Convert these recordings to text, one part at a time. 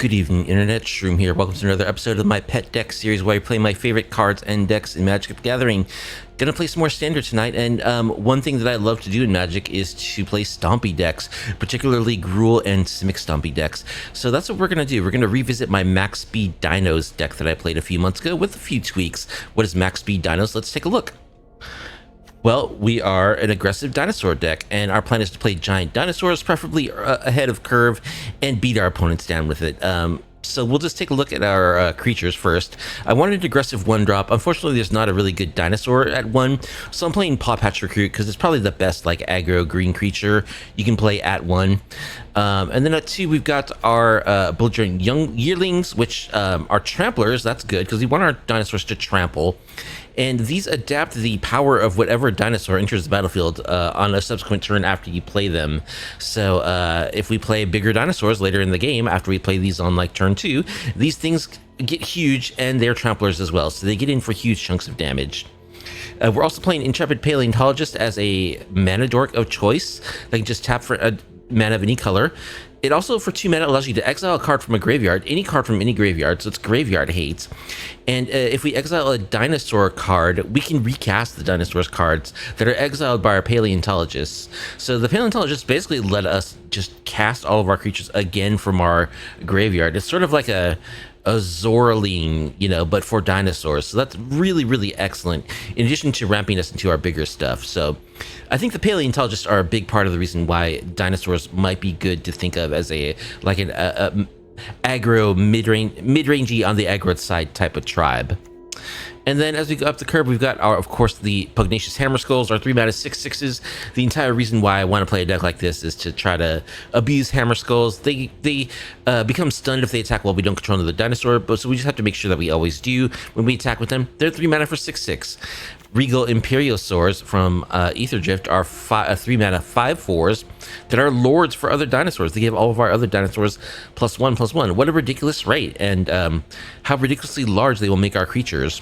Good evening, Internet. Shroom here. Welcome to another episode of my Pet Deck series where I play my favorite cards and decks in Magic the Gathering. Gonna play some more Standard tonight, and one thing that I love to do in Magic is to play stompy decks, particularly Gruul and Simic stompy decks. So that's what we're gonna do. We're gonna revisit my Max Speed Dinos deck that I played a few months ago with a few tweaks. What is Max Speed Dinos? Let's take a look. Well, we are an aggressive dinosaur deck, and our plan is to play giant dinosaurs, preferably ahead of curve, and beat our opponents down with it. So we'll just take a look at our creatures first. I wanted an aggressive 1-drop. Unfortunately, there's not a really good dinosaur at 1, so I'm playing Pawpatch Recruit because it's probably the best like aggro green creature you can play at 1. And then at 2, we've got our belligerent young yearlings, which are tramplers. That's good because we want our dinosaurs to trample. And these adapt the power of whatever dinosaur enters the battlefield on a subsequent turn after you play them. So if we play bigger dinosaurs later in the game, after we play these on like turn 2, these things get huge and they're tramplers as well. So they get in for huge chunks of damage. We're also playing Intrepid Paleontologist as a mana dork of choice. They can just tap for a mana of any color. It also, for 2 mana, allows you to exile a card from a graveyard, any card from any graveyard, so it's graveyard hate. And if we exile a dinosaur card, we can recast the dinosaur's cards that are exiled by our paleontologists. So the paleontologists basically let us just cast all of our creatures again from our graveyard. It's sort of like a Zorling, you know, but for dinosaurs. So that's really, really excellent, in addition to ramping us into our bigger stuff. So I think the paleontologists are a big part of the reason why dinosaurs might be good to think of as a aggro mid-rangey on the aggro side type of tribe. And then as we go up the curve, we've got our, of course, the Pugnacious Hammerskulls, our 3 mana 6/6s. The entire reason why I want to play a deck like this is to try to abuse Hammerskulls. They become stunned if they attack while we don't control another dinosaur, but so we just have to make sure that we always do when we attack with them. They're 3 mana for 6/6. Regal Imperiosaurs from Ether Drift are 3 mana 5/4s that are lords for other dinosaurs. They give all of our other dinosaurs +1/+1. What a ridiculous rate, and how ridiculously large they will make our creatures.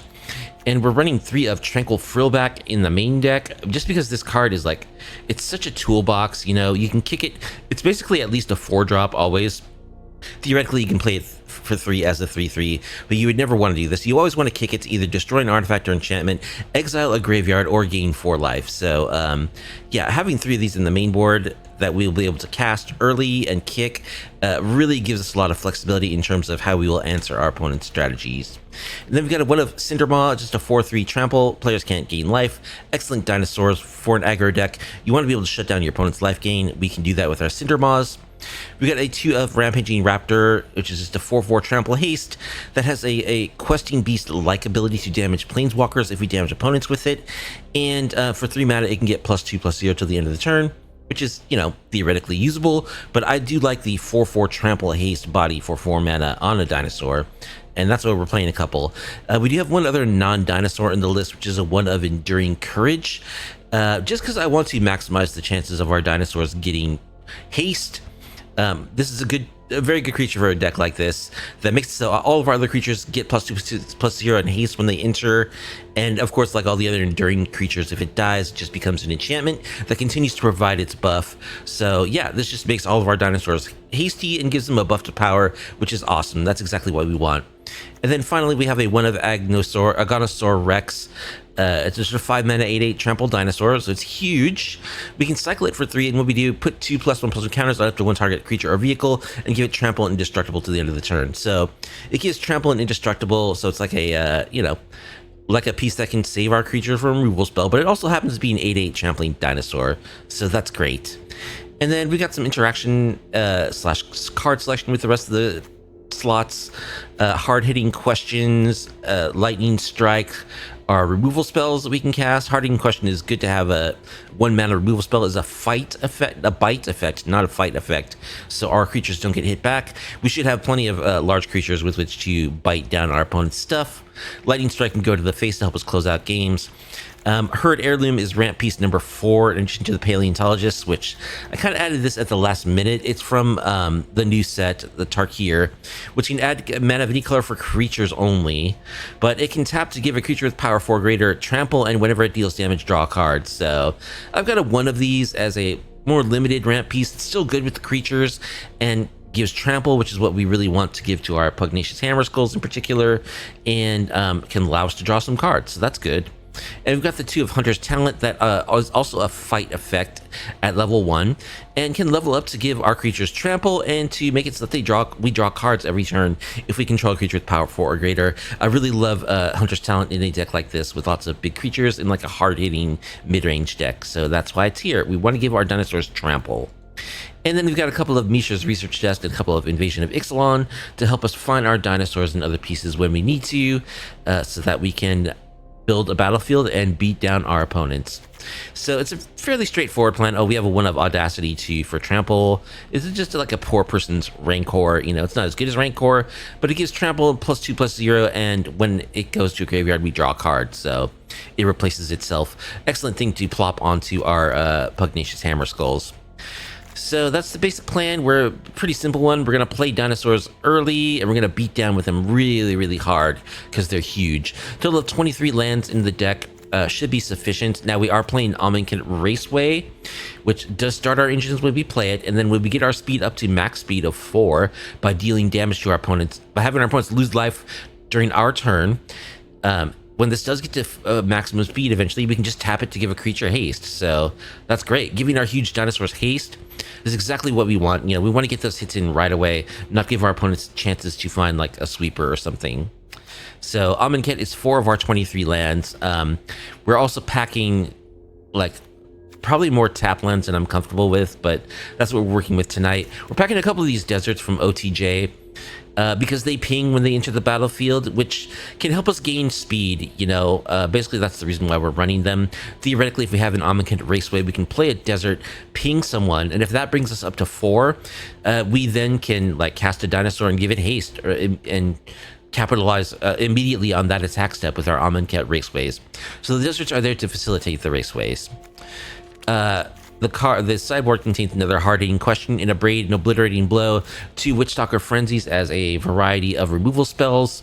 And we're running 3 of Tranquil Frillback in the main deck, just because this card is like, it's such a toolbox, you know, you can kick it. It's basically at least a 4-drop always. Theoretically, you can play it for 3 as a 3/3, but you would never want to do this. You always want to kick it to either destroy an artifact or enchantment, exile a graveyard, or gain 4 life. So, yeah, having 3 of these in the main board that we'll be able to cast early and kick really gives us a lot of flexibility in terms of how we will answer our opponent's strategies. And then we've got one of Cindermaw, just a 4/3 trample. Players can't gain life. Excellent dinosaurs for an aggro deck. You want to be able to shut down your opponent's life gain. We can do that with our Cindermaws. We got a 2 of Rampaging Raptor, which is just a 4/4 trample haste that has a questing beast-like ability to damage planeswalkers if we damage opponents with it. And for 3 mana, it can get +2/+0 till the end of the turn, which is, you know, theoretically usable. But I do like the 4/4 trample haste body for 4 mana on a dinosaur, and that's why we're playing a couple. We do have one other non-dinosaur in the list, which is a 1 of Enduring Courage, just because I want to maximize the chances of our dinosaurs getting haste. This is a very good creature for a deck like this that makes it so all of our other creatures get +2/+0 and haste when they enter. And of course, like all the other enduring creatures, if it dies, it just becomes an enchantment that continues to provide its buff. So yeah, this just makes all of our dinosaurs hasty and gives them a buff to power, which is awesome. That's exactly what we want. And then finally, we have a 1 of Aganosaur Rex. It's just a 5 mana 8/8 trample dinosaur, so it's huge. We can cycle it for 3, and what we do, put 2 +1/+1 counters on up to 1 target creature or vehicle, and give it trample and indestructible to the end of the turn. So it gives trample and indestructible, so it's like a, you know, like a piece that can save our creature from a removal spell, but it also happens to be an 8/8 trampling dinosaur, so that's great. And then we got some interaction / card selection with the rest of the slots. Hard-hitting questions, lightning strike, our removal spells that we can cast. Hard-hitting question is good to have. A 1 mana removal spell is a fight effect, a bite effect, not a fight effect, so our creatures don't get hit back. We should have plenty of large creatures with which to bite down our opponent's stuff. Lightning strike can go to the face to help us close out games. Herd Heirloom is ramp piece number 4 in addition to the Paleontologist, which I kind of added this at the last minute. It's from the new set, the Tarkir, which can add mana of any color for creatures only, but it can tap to give a creature with power 4 greater trample, and whenever it deals damage, draw a card. So I've got a 1 of these as a more limited ramp piece. It's still good with the creatures, and gives trample, which is what we really want to give to our Pugnacious Hammerskulls in particular, and can allow us to draw some cards, so that's good. And we've got the 2 of Hunter's Talent that is also a fight effect at level 1 and can level up to give our creatures trample and to make it so that we draw cards every turn if we control a creature with power 4 or greater. I really love Hunter's Talent in a deck like this with lots of big creatures in like a hard-hitting mid-range deck, so that's why it's here. We want to give our dinosaurs trample. And then we've got a couple of Mishra's Research Desk and a couple of Invasion of Ixalan to help us find our dinosaurs and other pieces when we need to, so that we can build a battlefield and beat down our opponents. So it's a fairly straightforward plan. Oh, we have a 1 of Audacity for trample. This is just like a poor person's Rancor. You know, it's not as good as Rancor, but it gives trample +2/+0, and when it goes to a graveyard, we draw a card, so it replaces itself. Excellent thing to plop onto our Pugnacious Hammerskulls. So that's the basic plan. We're a pretty simple one. We're going to play dinosaurs early, and we're going to beat down with them really, really hard because they're huge. Total of 23 lands in the deck should be sufficient. Now, we are playing Amonkhet Raceway, which does start our engines when we play it, and then when we get our speed up to max speed of 4 by dealing damage to our opponents, by having our opponents lose life during our turn, when this does get to maximum speed, eventually we can just tap it to give a creature haste. So that's great. Giving our huge dinosaurs haste is exactly what we want. You know, we want to get those hits in right away, not give our opponents chances to find like a sweeper or something. So Amonkhet is 4 of our 23 lands. We're also packing like probably more tap lands than I'm comfortable with, but that's what we're working with tonight. We're packing a couple of these deserts from OTJ. Because they ping when they enter the battlefield, which can help us gain speed, you know. Basically, that's the reason why we're running them. Theoretically, if we have an Amonkhet Raceway, we can play a desert, ping someone, and if that brings us up to 4, we then can like cast a dinosaur and give it haste, and capitalize immediately on that attack step with our Amonkhet Raceways. So the deserts are there to facilitate the Raceways. The sideboard contains another hard-hitting question, an Abrade, an Obliterating Blow, 2 Witchstalker Frenzies as a variety of removal spells,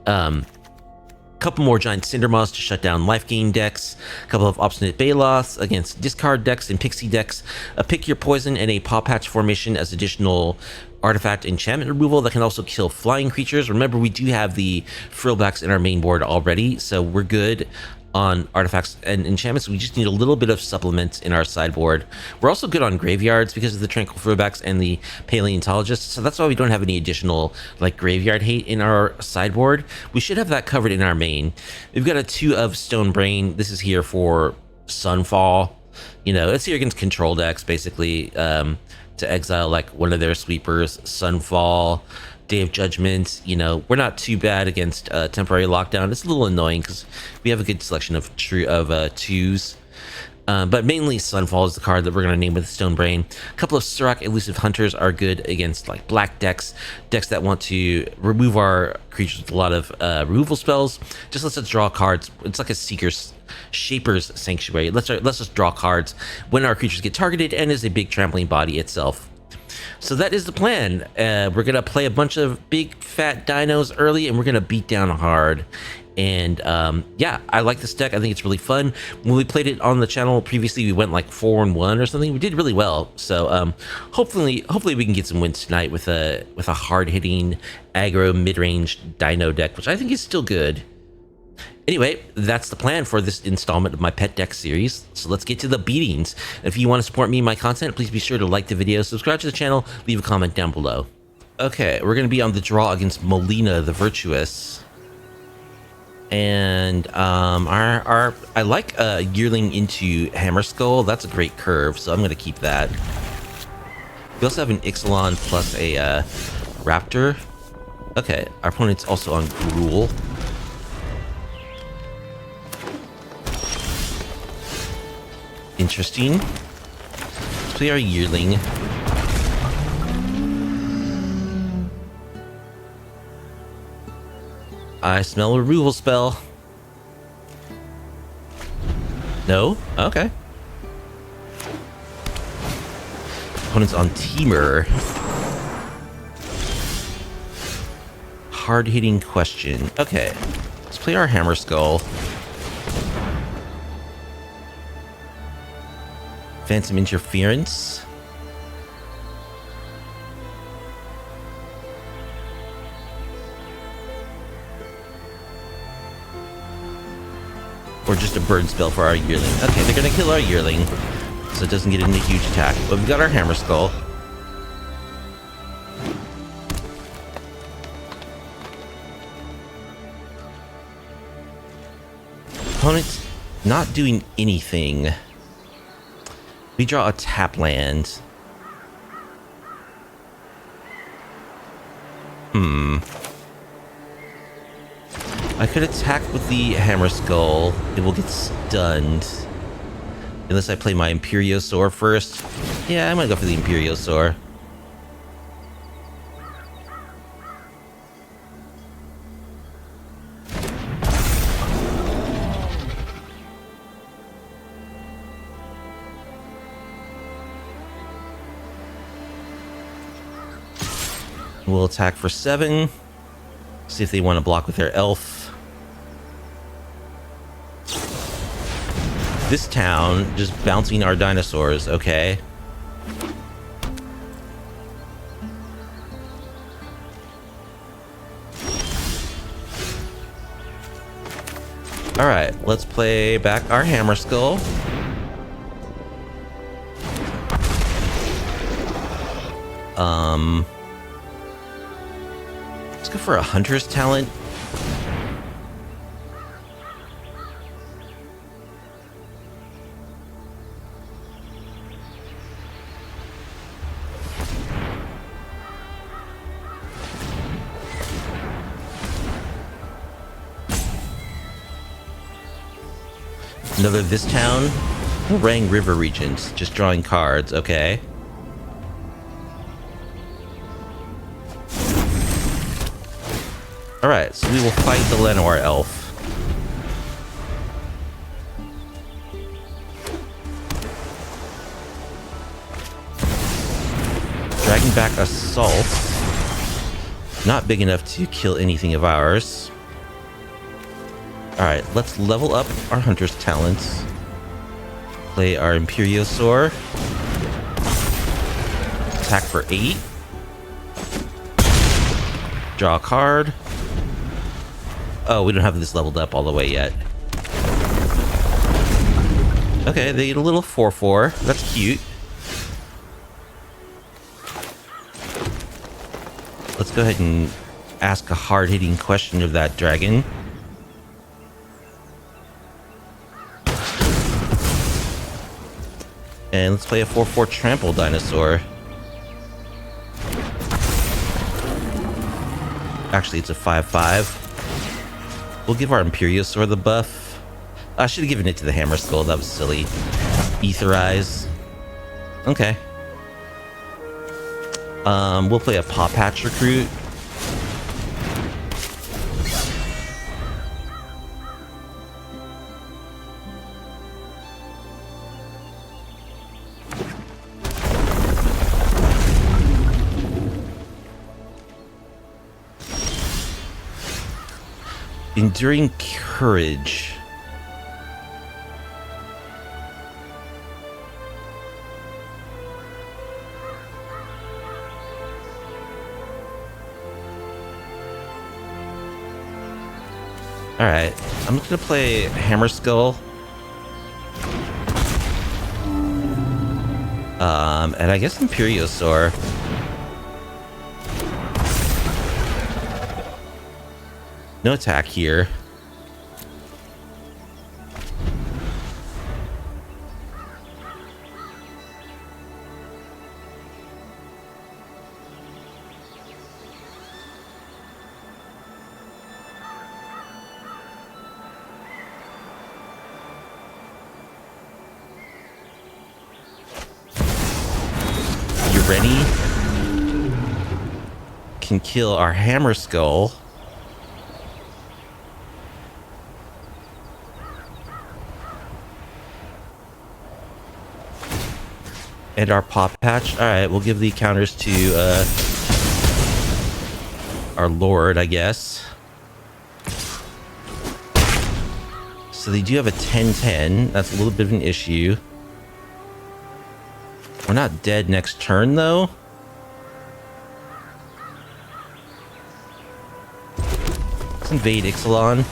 couple more Giant Cindermoths to shut down life gain decks, a couple of Obstinate Baloths against discard decks and pixie decks, a Pick Your Poison and a Paw Patch formation as additional artifact enchantment removal that can also kill flying creatures. Remember, we do have the Frillbacks in our main board already, so we're good on artifacts and enchantments. We just need a little bit of supplements in our sideboard. We're also good on graveyards because of the Tranquil Frillbacks and the Paleontologist, so that's why we don't have any additional like graveyard hate in our sideboard. We should have that covered in our main. We've got a 2 of Stone Brain. This is here for Sunfall. You know, it's here against control decks basically, to exile like one of their sweepers, Sunfall, Day of Judgment. You know, we're not too bad against Temporary Lockdown. It's a little annoying because we have a good selection of 2s. But mainly Sunfall is the card that we're going to name with Stone Brain. A couple of Surrak Elusive Hunters are good against like black decks that want to remove our creatures with a lot of removal spells. Just lets us draw cards. It's like a Shaper's Sanctuary. Let's just draw cards when our creatures get targeted and is a big trampling body itself. So that is the plan. We're going to play a bunch of big fat dinos early, and we're going to beat down hard. And yeah, I like this deck. I think it's really fun. When we played it on the channel previously, we went like 4-1 or something. We did really well. So hopefully we can get some wins tonight with a hard-hitting aggro mid-range dino deck, which I think is still good. Anyway, that's the plan for this installment of my pet deck series. So let's get to the beatings. If you want to support me and my content, please be sure to like the video, subscribe to the channel, leave a comment down below. Okay, we're going to be on the draw against Molina the Virtuous. And I like Yearling into Hammerskull. That's a great curve, so I'm going to keep that. We also have an Ixalan plus a Raptor. Okay, our opponent's also on Gruul. Interesting. Let's play our Yearling. I smell a removal spell. No? Okay. Opponent's on Temur. Hard-hitting question. Okay. Let's play our Hammerskull. Phantom Interference. Or just a burn spell for our yearling. Okay, they're gonna kill our yearling, so it doesn't get into huge attack. But we've got our Hammerskull. Opponent's not doing anything. We draw a tap land. I could attack with the Hammerskull. It will get stunned. Unless I play my Imperiosaur first. Yeah, I'm gonna go for the Imperiosaur. We'll attack for 7. See if they want to block with their elf. This town just bouncing our dinosaurs, okay. Alright, let's play back our Hammerskull. Let's go for a Hunter's Talent. Another this town. Rang River Regents. Just drawing cards, okay. Alright, so we will fight the Lenoir Elf. Dragging back Assault. Not big enough to kill anything of ours. Alright, let's level up our Hunter's Talents. Play our Imperiosaur. Attack for 8. Draw a card. Oh, we don't have this leveled up all the way yet. Okay, they get a little 4/4. That's cute. Let's go ahead and ask a hard-hitting question of that dragon. And let's play a 4/4 trample dinosaur. Actually, it's a 5/5. We'll give our Imperiosaur the buff. I should have given it to the Hammerskull. That was silly. Etherize. Okay. We'll play a Paw Patch Recruit. Enduring Courage. Alright, I'm just gonna play Hammerskull. And I guess Imperiosaur. No attack here. You ready? Can kill our Hammerskull. And our Paw Patch. Alright, we'll give the counters to our Lord, I guess. So they do have a 10/10. That's a little bit of an issue. We're not dead next turn, though. Let's invade Ixalan.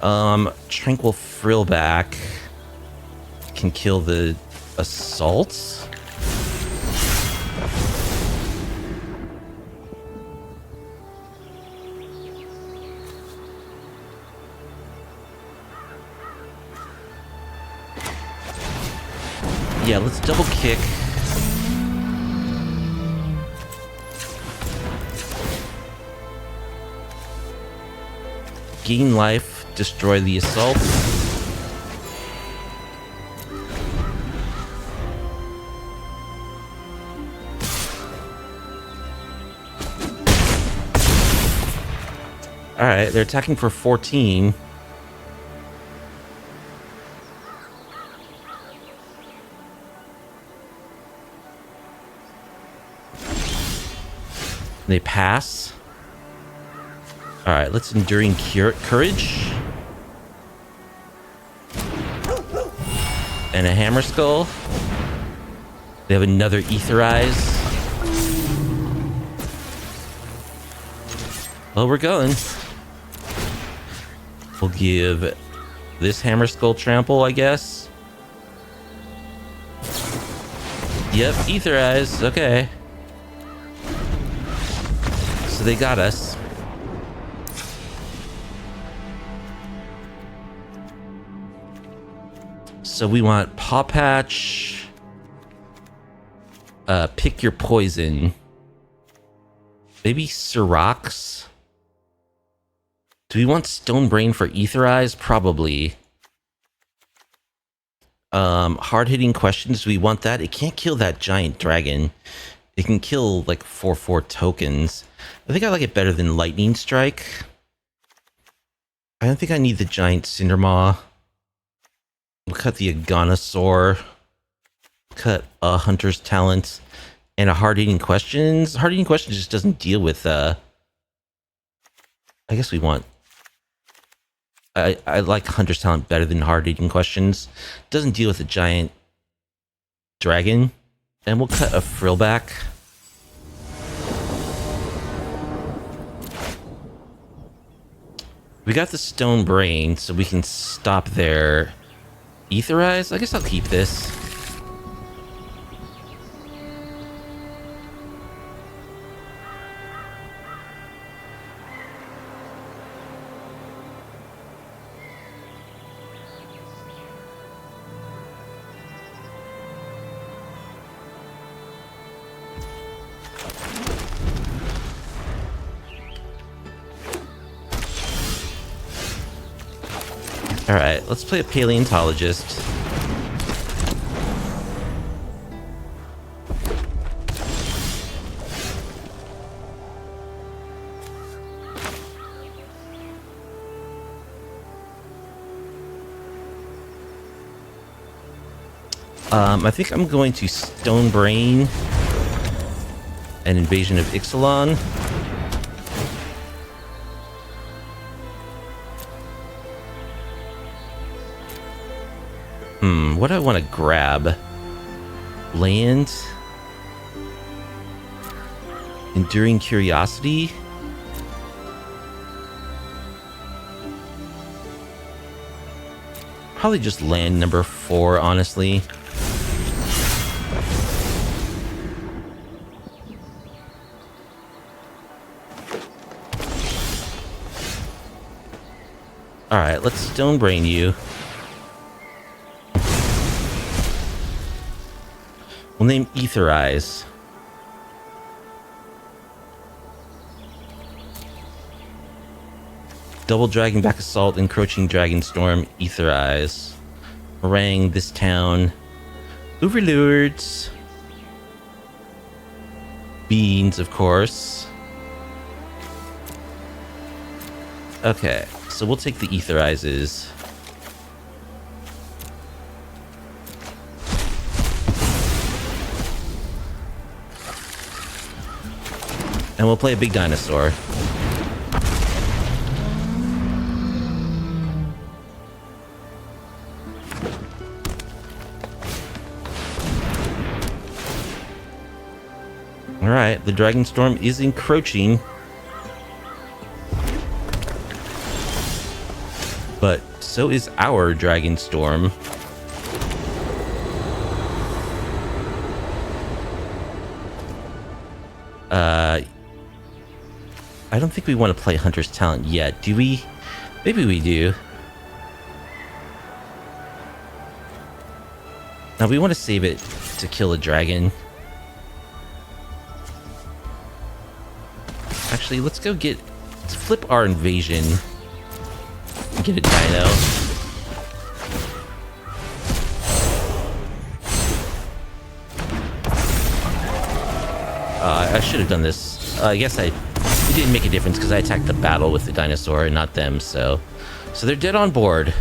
Tranquil Frillback can kill the assaults. Yeah, let's double kick. Gain life, destroy the assault. Alright, they're attacking for 14. They pass. Alright, let's Enduring Courage. And a Hammerskull. They have another Aetherize. Well, we're going. We'll give this Hammerskull Trample, I guess. Yep, Aetherize. Okay. So they got us. So we want Paw Patch. Pick your poison. Maybe Sirox. Do we want Stone Brain for Aetherize? Probably. Hard-hitting questions. Do we want that? It can't kill that giant dragon. It can kill like 4/4 tokens. I think I like it better than Lightning Strike. I don't think I need the giant Cindermaw. We'll cut the Dinosaur. Cut a Hunter's Talent. And a Hard-hitting questions. Hard-hitting questions just doesn't deal with I guess we want... I like Hunter's Talent better than Hard-hitting questions. Doesn't deal with a giant dragon. And we'll cut a Frillback. We got the Stone Brain, so we can stop there. Aetherize? I guess I'll keep this. Alright, let's play a Paleontologist. I think I'm going to Stone Brain an Invasion of Ixalan. What do I want to grab? Land? Enduring Curiosity? Probably just land number 4, honestly. Alright, let's Stone Brain you. We'll name Aetherize. Double Dragon Back Assault, Encroaching Dragon Storm, Aetherize. Harangue this town. Overlords. Beans, of course. Okay, so we'll take the Aetherizes. And we'll play a big dinosaur. Alright, the Dragon Storm is encroaching. But so is our Dragon Storm. I don't think we want to play Hunter's Talent yet, do we? Maybe we do. Now we want to save it to kill a dragon. Actually, let's flip our invasion and get a dino. I should have done this. I guess it didn't make a difference because I attacked the battle with the dinosaur and not them, so they're dead on board.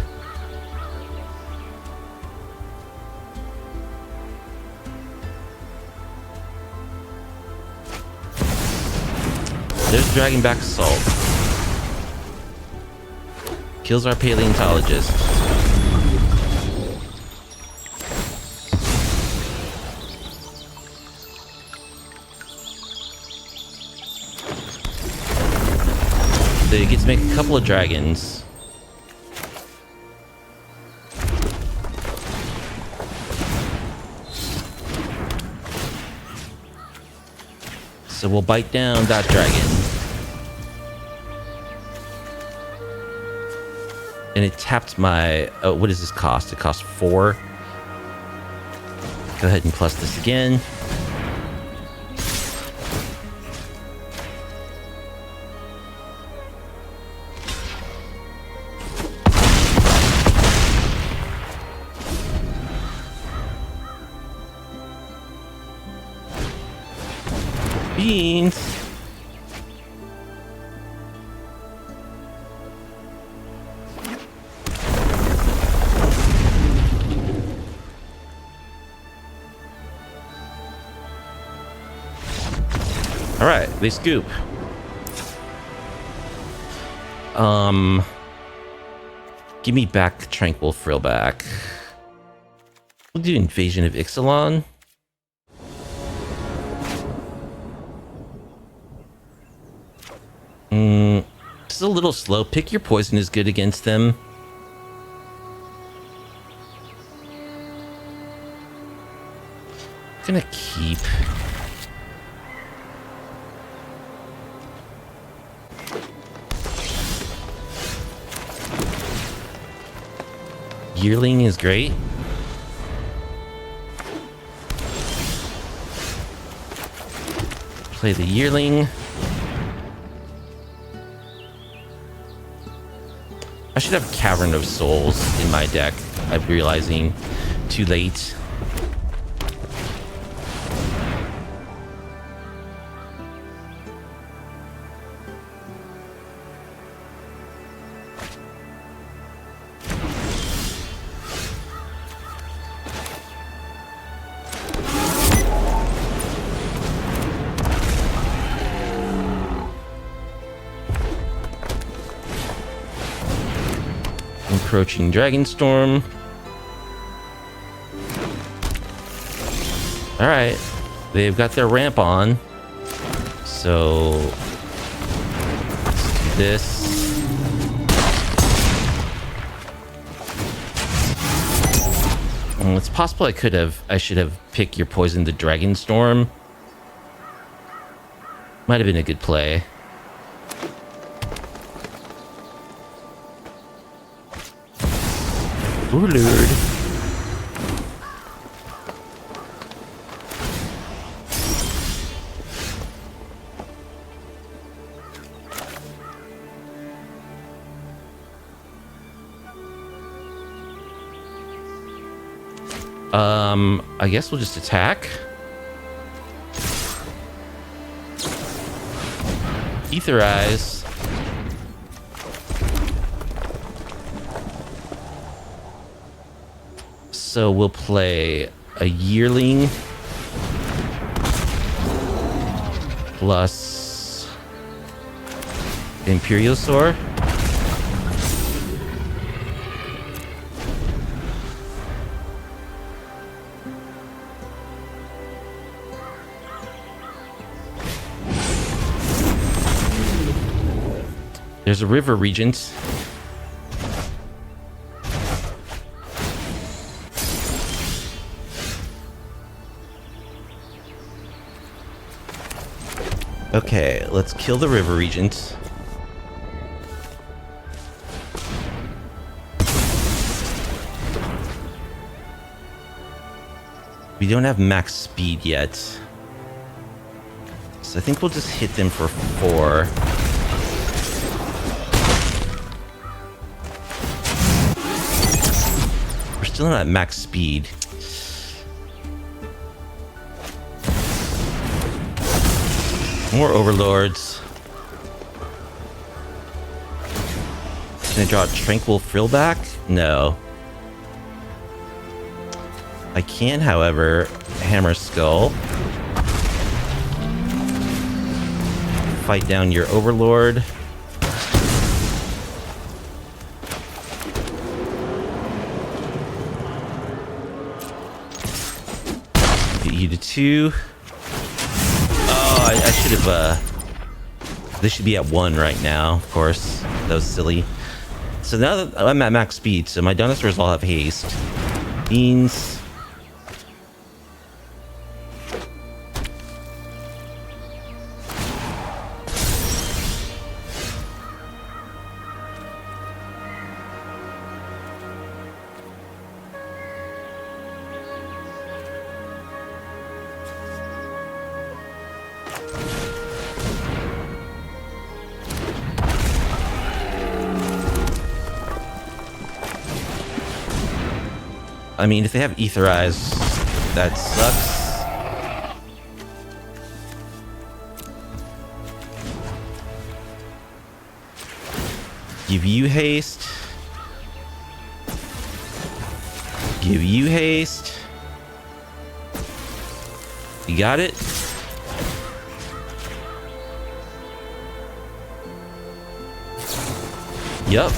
There's Dragonback Assault. Kills our paleontologist. They get to make a couple of dragons. So we'll bite down that dragon. And it tapped my... Oh, what does this cost? It costs 4. Go ahead and plus this again. Beans. All right, they scoop. Give me back the Tranquil Frillback. We'll do Invasion of Ixalan. This is a little slow. Pick your poison is good against them. I'm gonna keep. Yearling is great. Play the Yearling. I should have Cavern of Souls in my deck. I'm realizing too late. Approaching Dragonstorm. Alright. They've got their ramp on. So let's do this. It's possible I should have picked your poison the Dragonstorm. Might have been a good play. Oh, Lord. I guess we'll just attack. Etherize. So we'll play a Yearling plus Imperiosaur. There's a River Regent. Okay, let's kill the River Regent. We don't have max speed yet. So I think we'll just hit them for 4. We're still not at max speed. More overlords. Can I draw a tranquil frillback? No. I can, however, Hammerskull. Fight down your overlord. Get you to 2. Oh, I should have, this should be at 1 right now, of course. That was silly. So now that I'm at max speed, so my dinosaurs all have haste. Beans. I mean, if they have Ether Eyes, that sucks. Give you haste. Give you haste. You got it? Yup.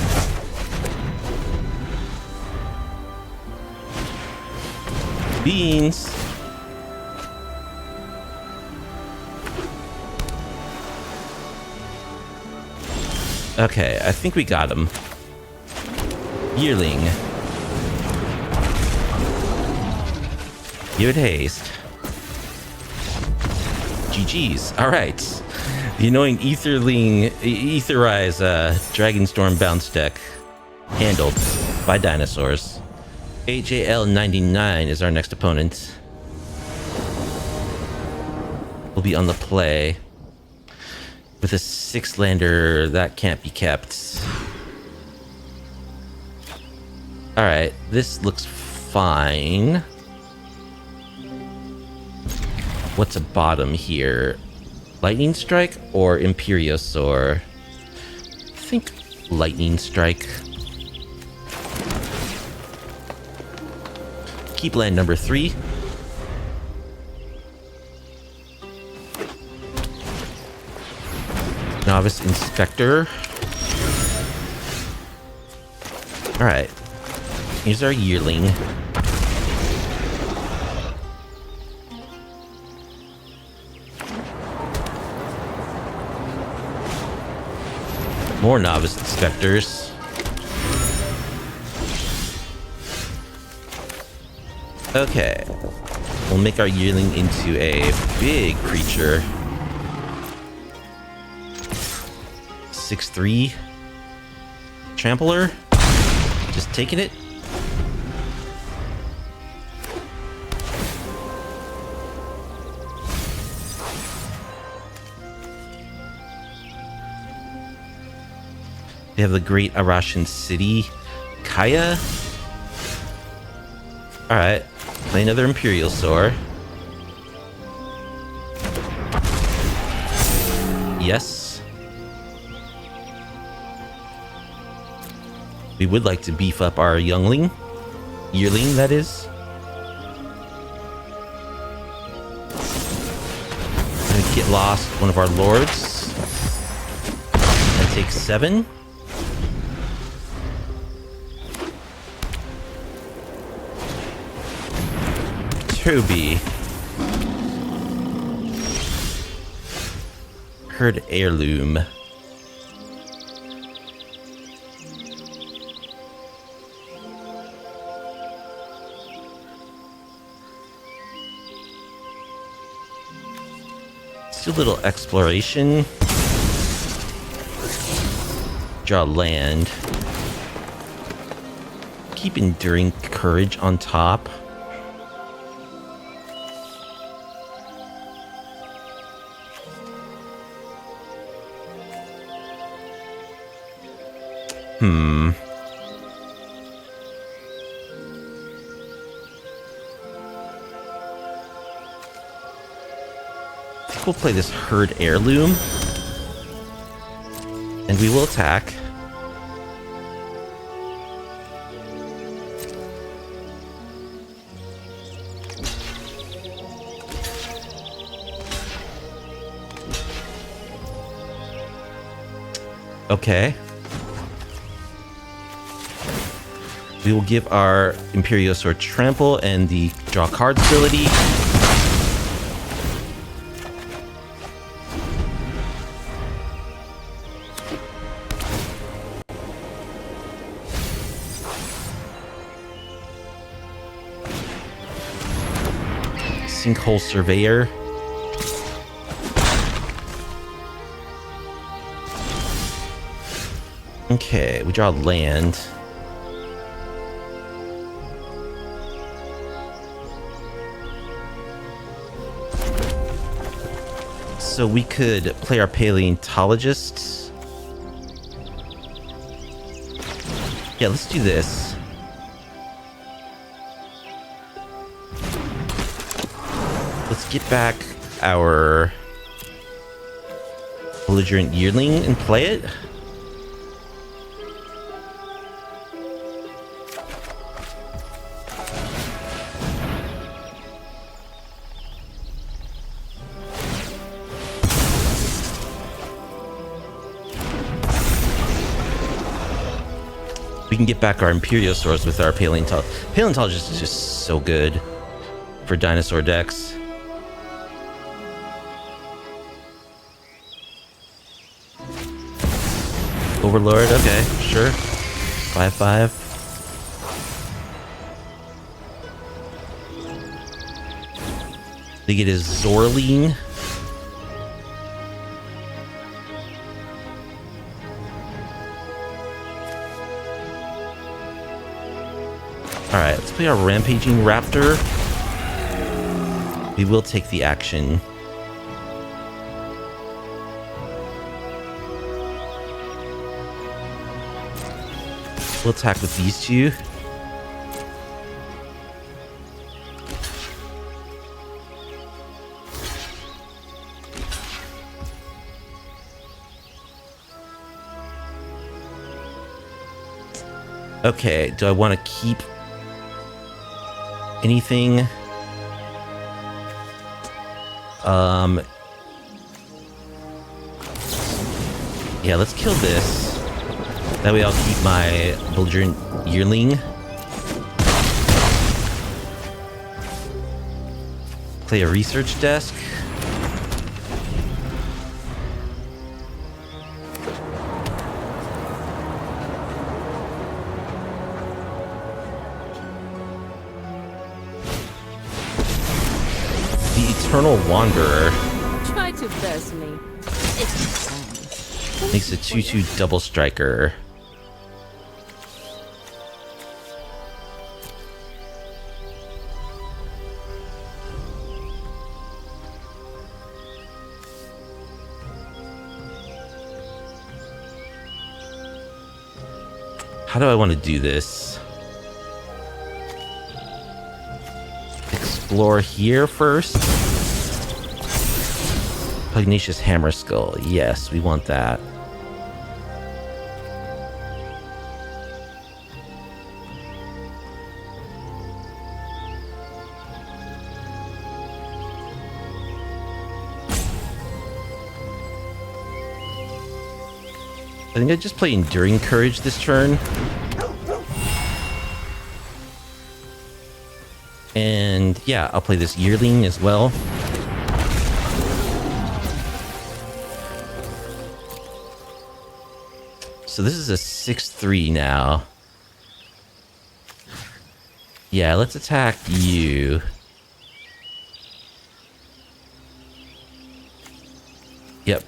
Beans. Okay, I think we got him. Yearling. Give it haste. GG's. Alright. The annoying Etherized Dragonstorm bounce deck. Handled by Dinosaurs. HAL99 is our next opponent. We'll be on the play with a 6-lander that can't be kept. Alright, this looks fine. What's a bottom here? Lightning Strike or Imperiosaur? I think Lightning Strike. Keep land number 3. Novice Inspector. Alright. Here's our yearling. More Novice Inspectors. Okay, we'll make our yearling into a big creature. 6'3". Trampler. Just taking it. They have the Great Arashan City. Kaya. Alright. Play another Imperiosaur. Yes. We would like to beef up our youngling. Yearling, that is. Gonna get lost one of our lords. And take 7. Toby. Heard Heirloom. do a little exploration. Draw land. Keep enduring courage on top. I think we'll play this herd heirloom. And we will attack. Okay. We will give our Imperiosaur trample and the draw cards ability. Sinkhole Surveyor. Okay, we draw land. So we could play our Paleontologist. Yeah, let's do this. Let's get back our belligerent yearling and play it. We can get back our Imperiosaurs with our Paleontologist is just so good for dinosaur decks. Overlord, okay, sure. 5/5. They get his Zorleen. Alright, let's play our Rampaging Raptor. We will take the action. We'll attack with these two. Okay, do I want to keep anything? Yeah, let's kill this. That way I'll keep my belligerent yearling. Play a research desk. Eternal Wanderer. Try to burst me. Makes a 2/2 double striker. How do I want to do this? Explore here first. Pugnacious Hammerskull. Yes, we want that. I think I just play Enduring Courage this turn. And yeah, I'll play this Yearling as well. So this is a 6/3 now. Yeah, let's attack you. Yep.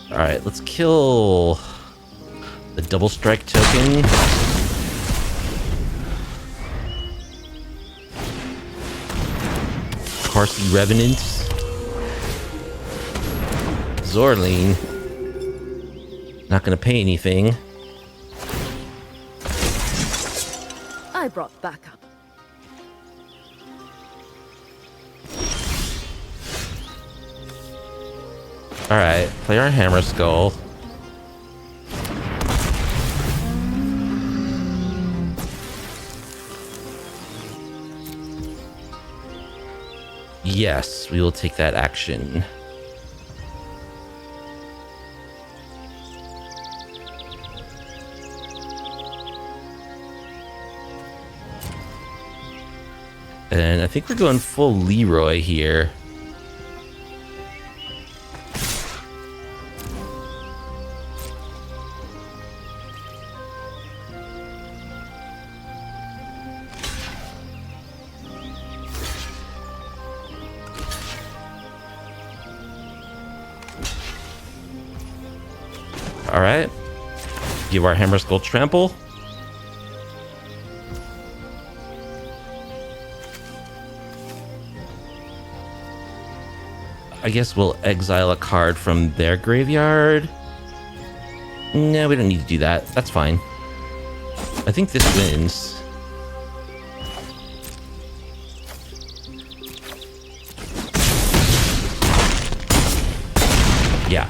Alright, let's kill the double strike token. Parsi Revenant. Zorling. Not gonna pay anything. I brought backup. Alright, play our Hammerskull. Yes, we will take that action. And I think we're going full Leroy here. Alright. Give our Hammerskull trample. I guess we'll exile a card from their graveyard. No, we don't need to do that. That's fine. I think this wins. Yeah.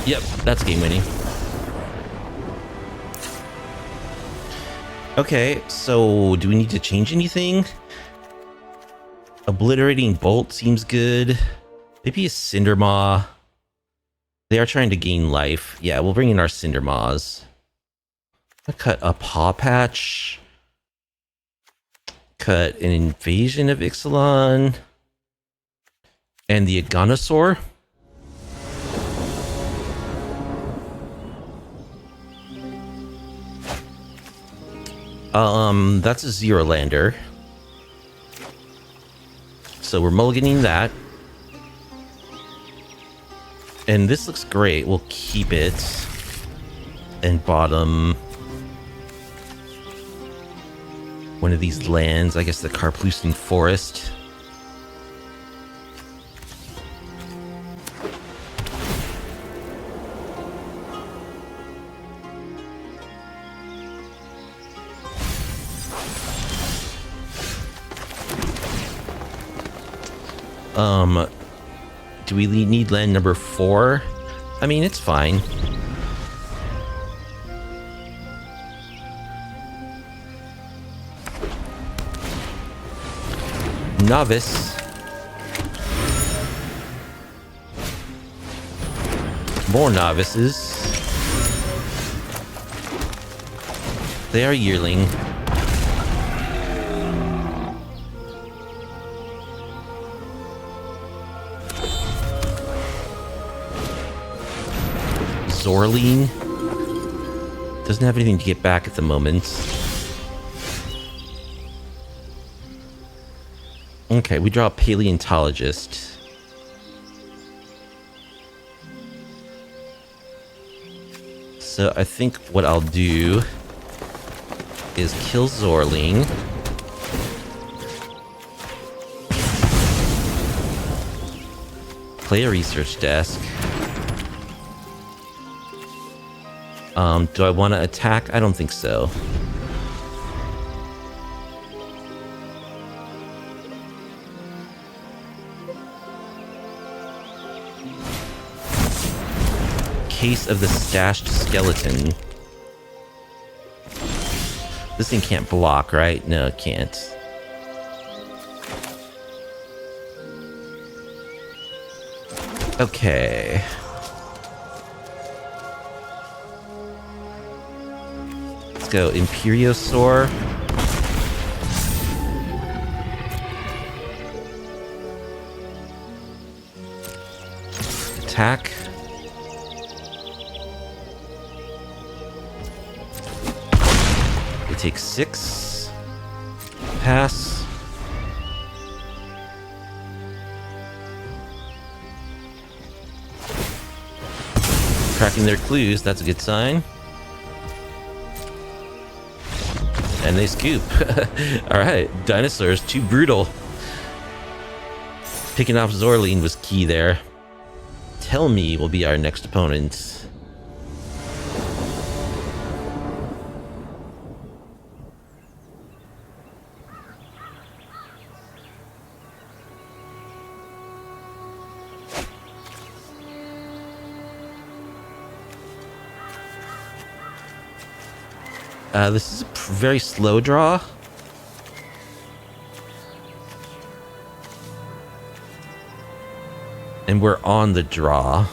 Yep, that's game winning. Okay, so do we need to change anything? Obliterating Bolt seems good. Maybe a Cindermaw. They are trying to gain life. Yeah, we'll bring in our Cindermaws. I'll cut a Paw Patch. Cut an Invasion of Ixalan. And the Dinosaur. That's a Zero Lander. So we're mulliganing that. And this looks great. We'll keep it. And bottom one of these lands. I guess the Karplusan Forest. Do we need land number 4? I mean, it's fine. Novice. More novices. They are yearling. Zorling doesn't have anything to get back at the moment. Okay, we draw a Paleontologist. So I think what I'll do is kill Zorling. Play a research desk. Do I want to attack? I don't think so. Case of the Stashed Skeleton. This thing can't block, right? No, it can't. Okay. Let's go Imperiosaur. Attack. It take 6. Pass. Tracking their clues, that's a good sign. And they scoop. Alright, Dinosaurs, too brutal. Picking off Zorline was key there. Tell Me will be our next opponent. This is a very slow draw. And we're on the draw.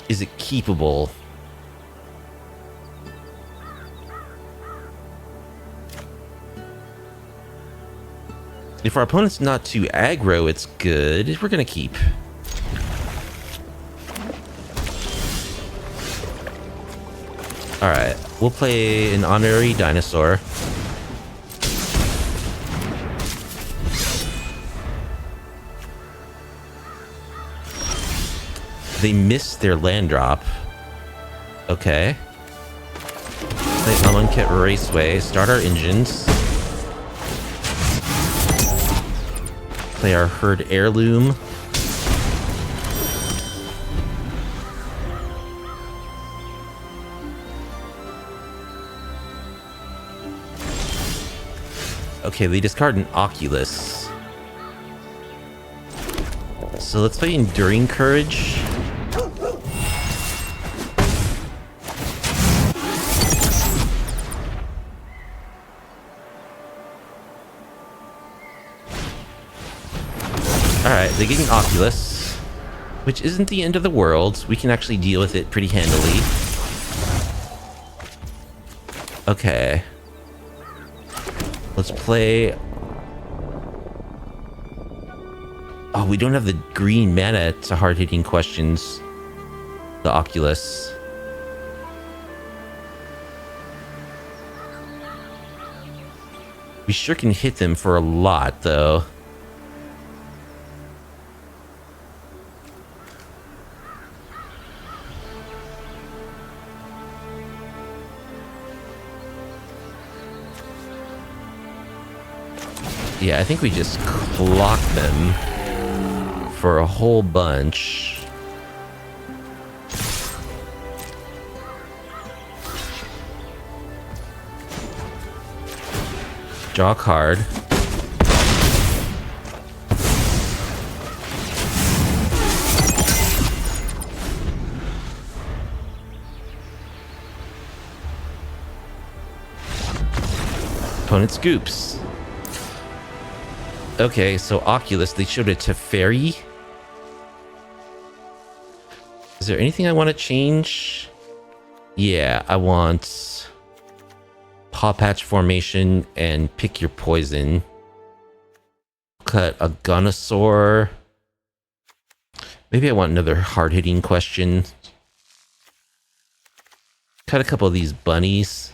Is it keepable? If our opponent's not too aggro, it's good. We're gonna keep. Alright, we'll play an honorary dinosaur. They missed their land drop. Okay. Play Amonkhet Raceway, start our engines. Play our herd Heirloom. Okay, they discard an Occulus. So let's play Enduring Courage. Alright, they get an Oculus, which isn't the end of the world. We can actually deal with it pretty handily. Okay. Let's play... Oh, we don't have the green mana to hard-hitting questions. The Oculus. We sure can hit them for a lot, though. Yeah, I think we just clock them for a whole bunch. Draw a card. Opponent scoops. Okay, so Oculus, they showed a Teferi. Is there anything I want to change? Yeah, I want Paw Patch Formation and Pick Your Poison. Cut a Dinosaur. Maybe I want another hard-hitting question. Cut a couple of these bunnies.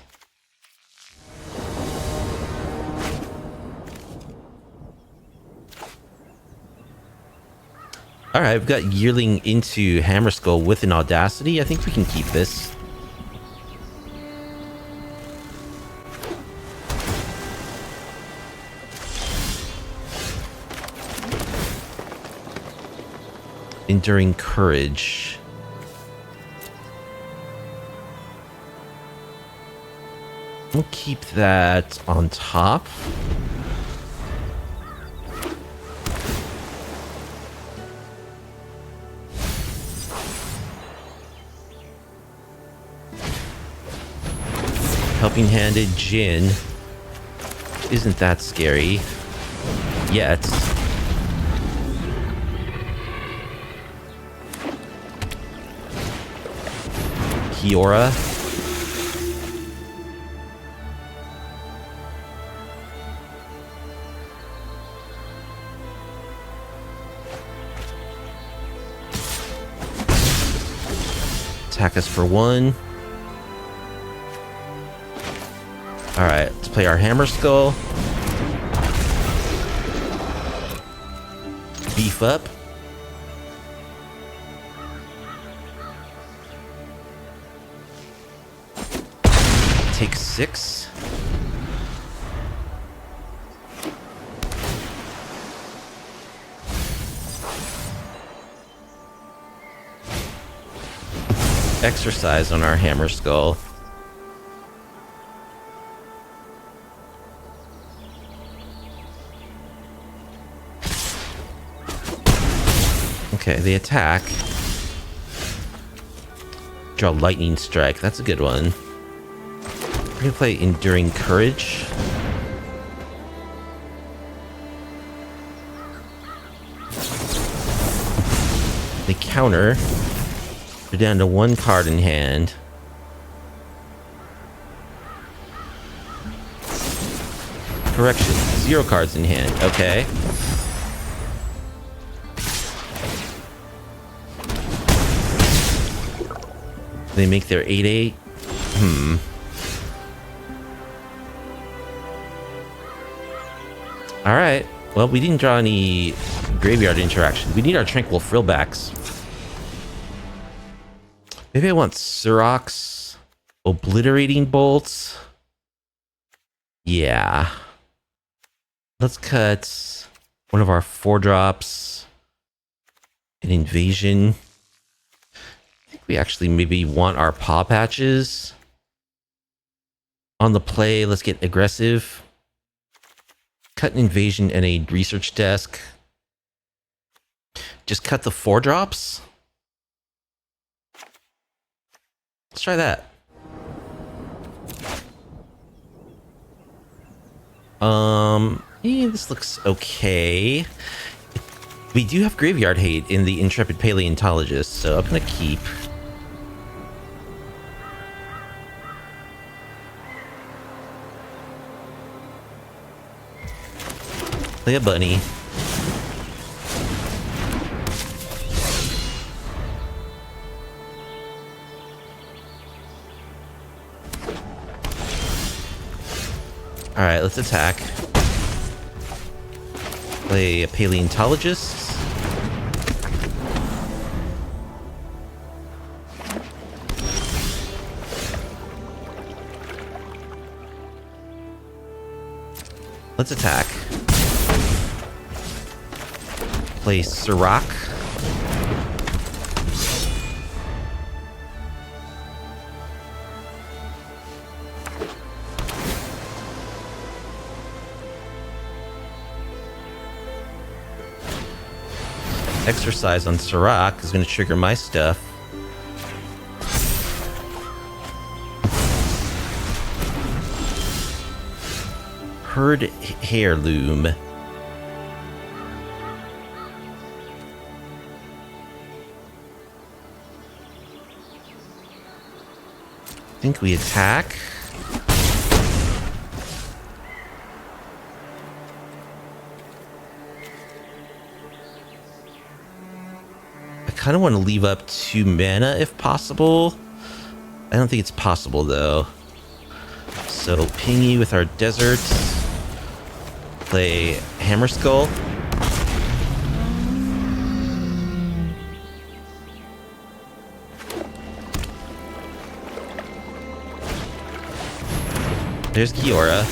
Alright, we've got Yearling into Hammerskull with an Audacity. I think we can keep this. Enduring Courage. We'll keep that on top. Helping Handed Jin isn't that scary yet. Kiora. Attack us for 1. play our Hammerskull. Beef up. Take 6. Exercise on our Hammerskull. Okay, they attack. Draw Lightning Strike. That's a good one. We're gonna play Enduring Courage. They counter. They're down to 1 card in hand. Correction, 0 cards in hand. Okay. They make their 8/8. Alright. Well, we didn't draw any graveyard interaction. We need our Tranquil Frillbacks. Maybe I want Surrox. Obliterating Bolts. Yeah. Let's cut one of our 4-drops. An Invasion. We actually maybe want our Paw Patches. On the play, let's get aggressive. Cut an Invasion and a Research Desk. Just cut the 4-drops. Let's try that. Yeah, this looks okay. We do have Graveyard Hate in the Intrepid Paleontologist, so I'm gonna keep. Play a bunny. Alright, let's attack. Play a Paleontologist. Let's attack. Play Surrock. Exercise on Surrock is going to trigger my stuff. Herd Heirloom. I think we attack. I kind of want to leave up 2 mana if possible. I don't think it's possible though. So ping you with our desert. Play Hammerskull. There's Kiora.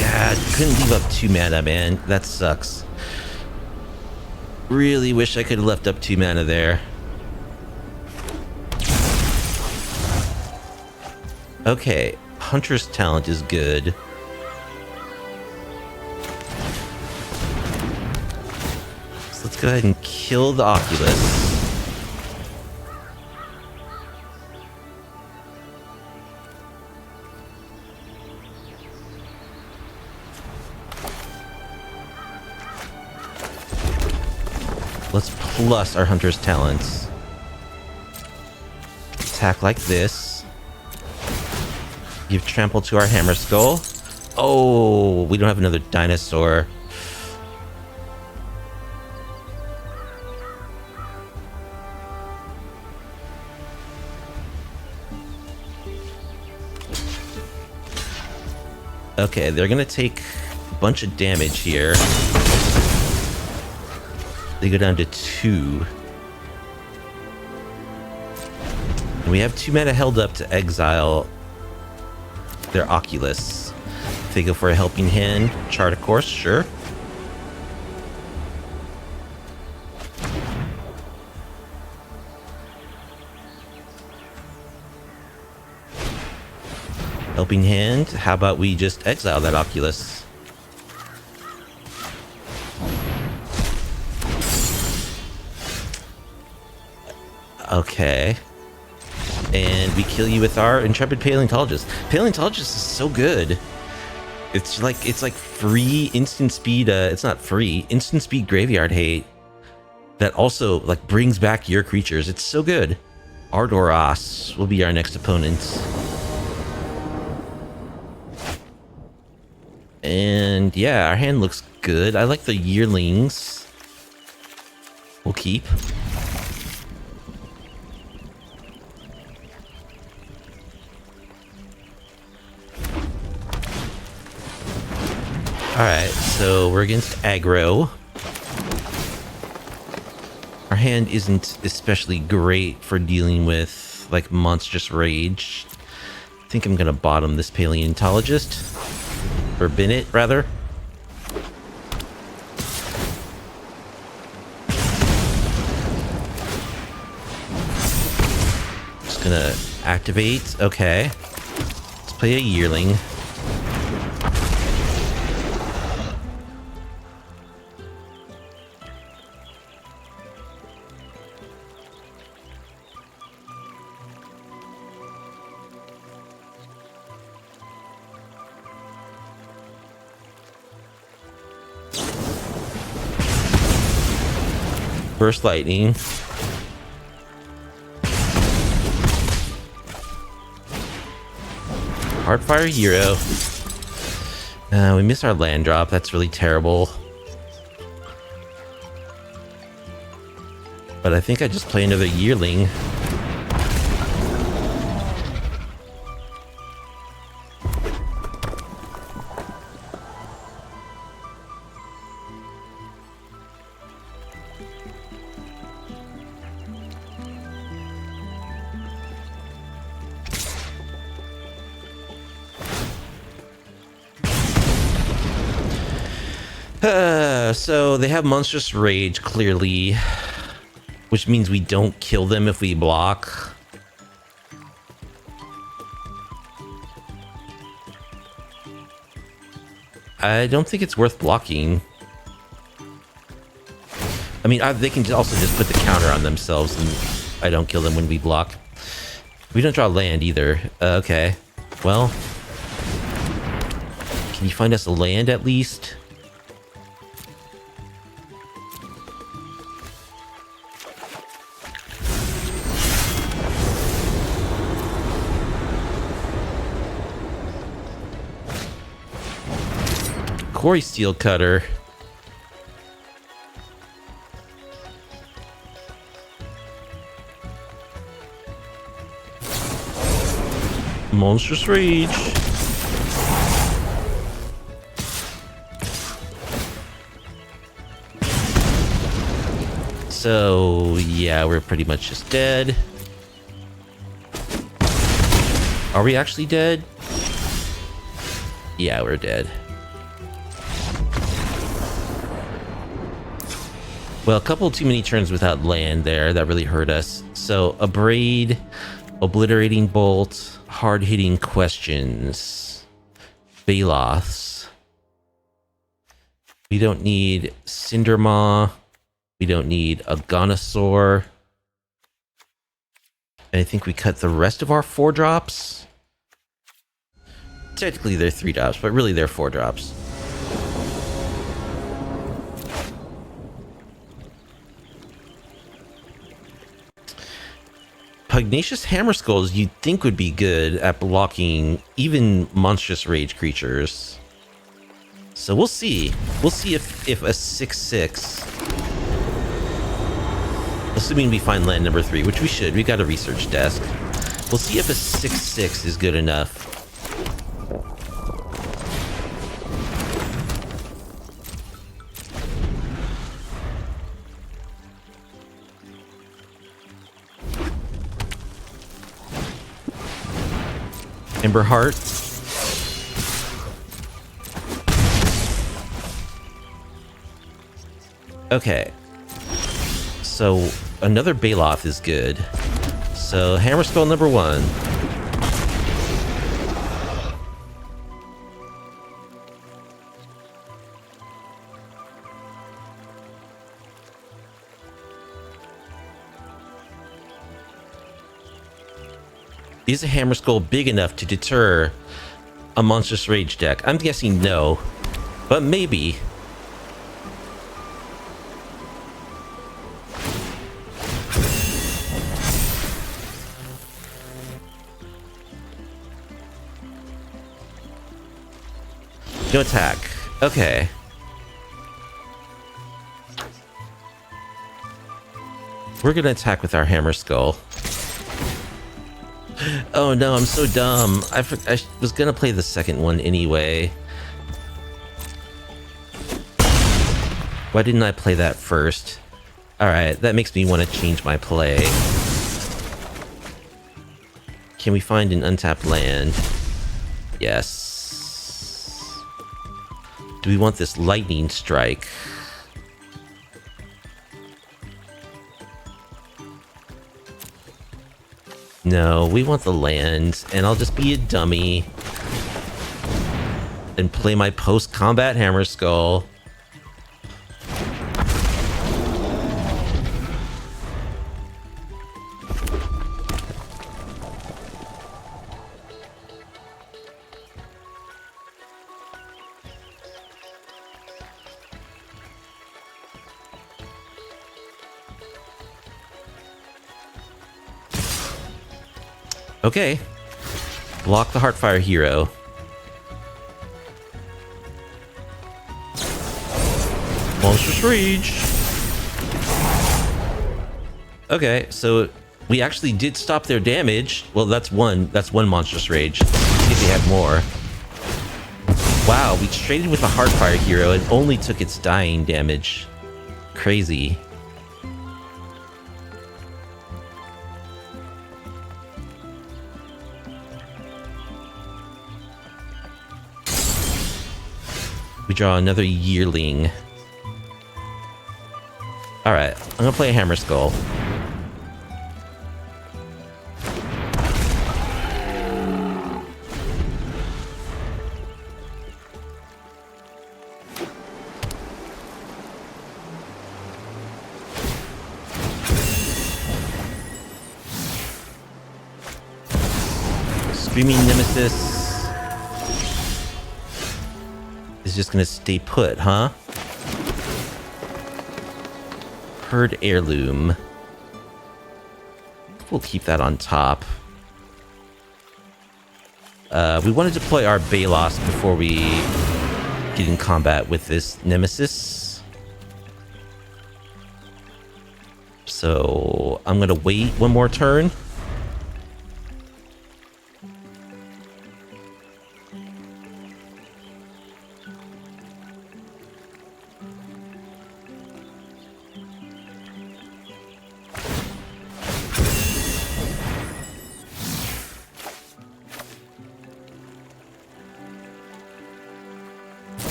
Yeah, couldn't leave up 2 mana, man. That sucks. Really wish I could have left up 2 mana there. Okay, Hunter's Talent is good. So let's go ahead and kill the Oculus. Let's plus our Hunter's Talents. Attack like this. Give trample to our Hammerskull. Oh, we don't have another Dinosaur. Okay, they're gonna take a bunch of damage here. They go down to 2. And we have 2 mana held up to exile their Occulus. If they go for a helping hand, chart a course, sure. Helping hand, how about we just exile that Occulus? Okay. And we kill you with our Intrepid Paleontologist. Paleontologist is so good. It's like free instant speed, it's not free, instant speed graveyard hate that also like brings back your creatures. It's so good. Ardoros will be our next opponent. And yeah, our hand looks good. I like the yearlings. We'll keep. Alright, so we're against aggro. Our hand isn't especially great for dealing with, like, monstrous rage. I think I'm gonna bottom this paleontologist. Or bin it, rather. Just gonna activate. Okay. Let's play a yearling. Burst lightning. Hardfire hero. We miss our land drop. That's really terrible. But I think I just play another yearling. So they have monstrous rage, clearly, which means we don't kill them if we block. I don't think it's worth blocking. I mean, they can also just put the counter on themselves and I don't kill them when we block. We don't draw land either. Okay. Well, can you find us a land at least? Quarry Steel Cutter. Monstrous Rage. So, yeah, we're pretty much just dead. Are we actually dead? Yeah, we're dead. Well, a couple too many turns without land there. That really hurt us. So, Abrade, Obliterating Bolt, hard-hitting questions, Baloths. We don't need Cindermaw. We don't need a Dinosaur. And I think we cut the rest of our 4-drops. Technically they're 3-drops, but really they're 4-drops. Pugnacious Hammerskulls you'd think would be good at blocking even monstrous rage creatures. So we'll see. We'll see if a 6/6, assuming we find land number 3, which we should. We got a research desk. We'll see if a 6/6 is good enough. Ember Heart. Okay. So another Baloth is good. So Hammerskull number 1. Is a Hammerskull big enough to deter a Monstrous Rage deck? I'm guessing no, but maybe. No attack. Okay. We're gonna attack with our Hammerskull. Oh no, I'm so dumb. I was gonna play the second one anyway. Why didn't I play that first? Alright, that makes me want to change my play. Can we find an untapped land? Yes. Do we want this lightning strike? No, we want the land, and I'll just be a dummy and play my post-combat Hammerskull. Okay. Block the Heartfire hero. Monstrous Rage. Okay, so we actually did stop their damage. Well, that's one Monstrous Rage. See if they had more. Wow, we traded with a Heartfire hero and only took its dying damage. Crazy. We draw another yearling. Alright, I'm gonna play a Hammerskull. Screaming Nemesis is just gonna stay put, huh? Herd Heirloom. We'll keep that on top. We want to deploy our Balos before we get in combat with this Nemesis. So I'm gonna wait one more turn.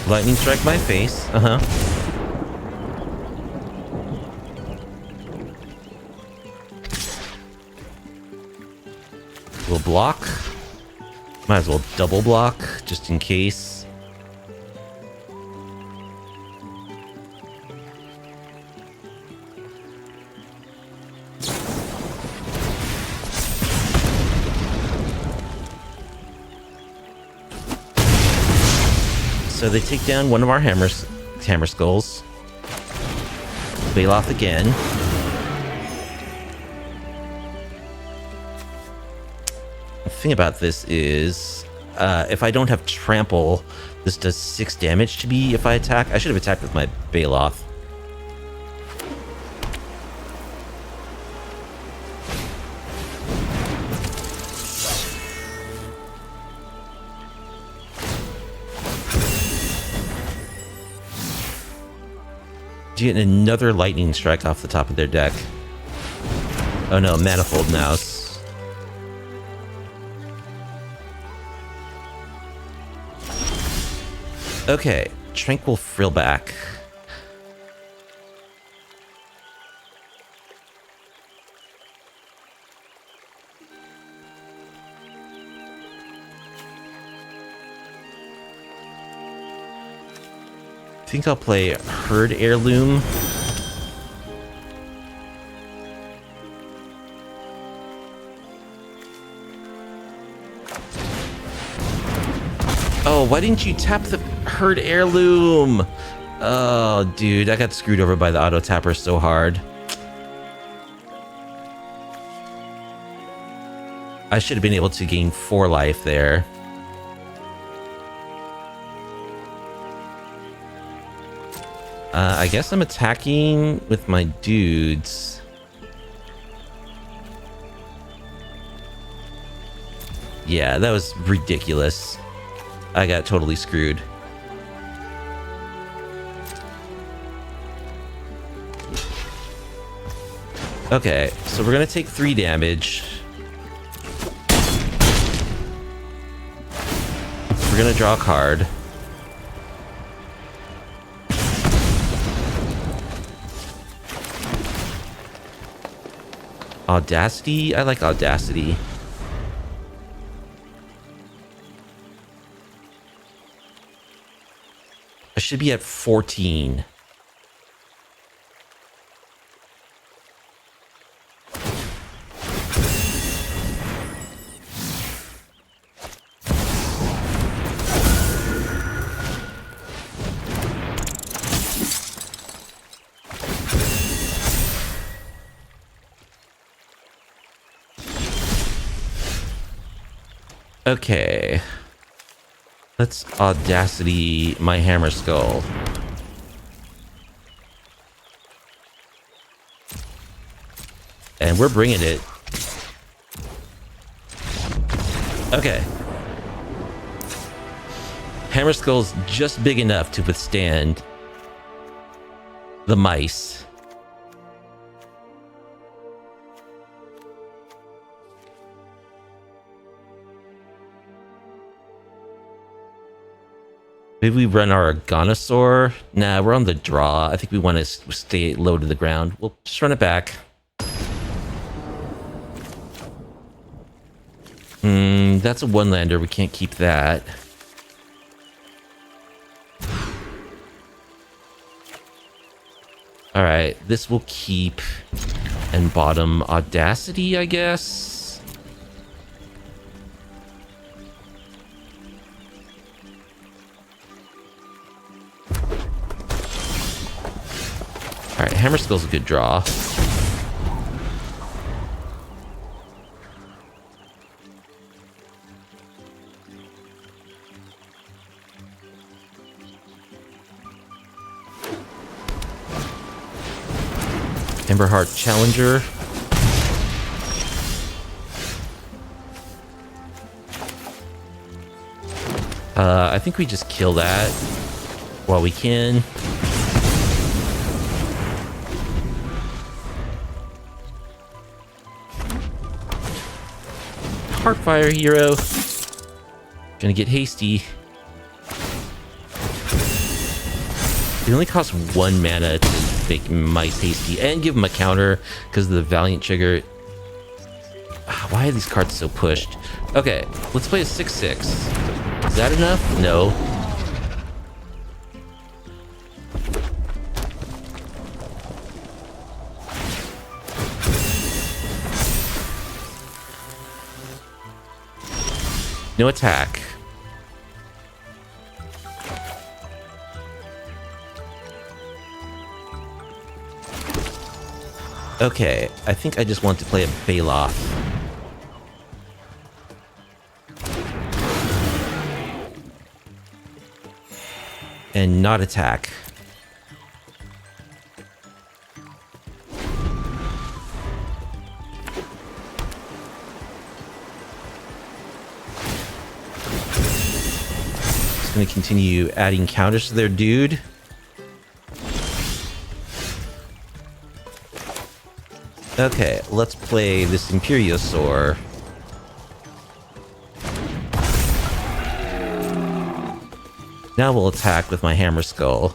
Lightning strike my face. We'll block. Might as well double block, just in case. So they take down one of our Hammerskulls. Baloth again. The thing about this is, if I don't have trample, this does 6 damage to me if I attack. I should have attacked with my Baloth. Get another lightning strike off the top of their deck. Oh no, Manifold Mouse. Okay, Tranquil Frillback. I think I'll play Herd Heirloom. Oh, why didn't you tap the Herd Heirloom? Oh, dude, I got screwed over by the auto tapper so hard. I should have been able to gain 4 life there. I guess I'm attacking with my dudes. Yeah, that was ridiculous. I got totally screwed. Okay, so we're gonna take 3 damage. We're gonna draw a card. Audacity? I like Audacity. I should be at 14. Okay. Let's Audacity my Hammerskull. And we're bringing it. Okay. Hammerskull's just big enough to withstand the mice. Maybe we run our Dinosaur. Nah, we're on the draw. I think we want to stay low to the ground. We'll just run it back. That's a one-lander. We can't keep that. Alright, this will keep. And bottom Audacity, I guess. Alright, Hammerskull's a good draw. Emberheart Challenger. I think we just kill that while we can. Heartfire hero. Gonna get hasty. It only costs 1 mana to make mice hasty and give them a counter because of the Valiant trigger. Why are these cards so pushed? Okay, let's play a 6/6. Is that enough? No. No attack. Okay, I think I just want to play a Baloth. And not attack. Just gonna continue adding counters to their dude. Okay, let's play this Imperiosaur. Now we'll attack with my Hammerskull.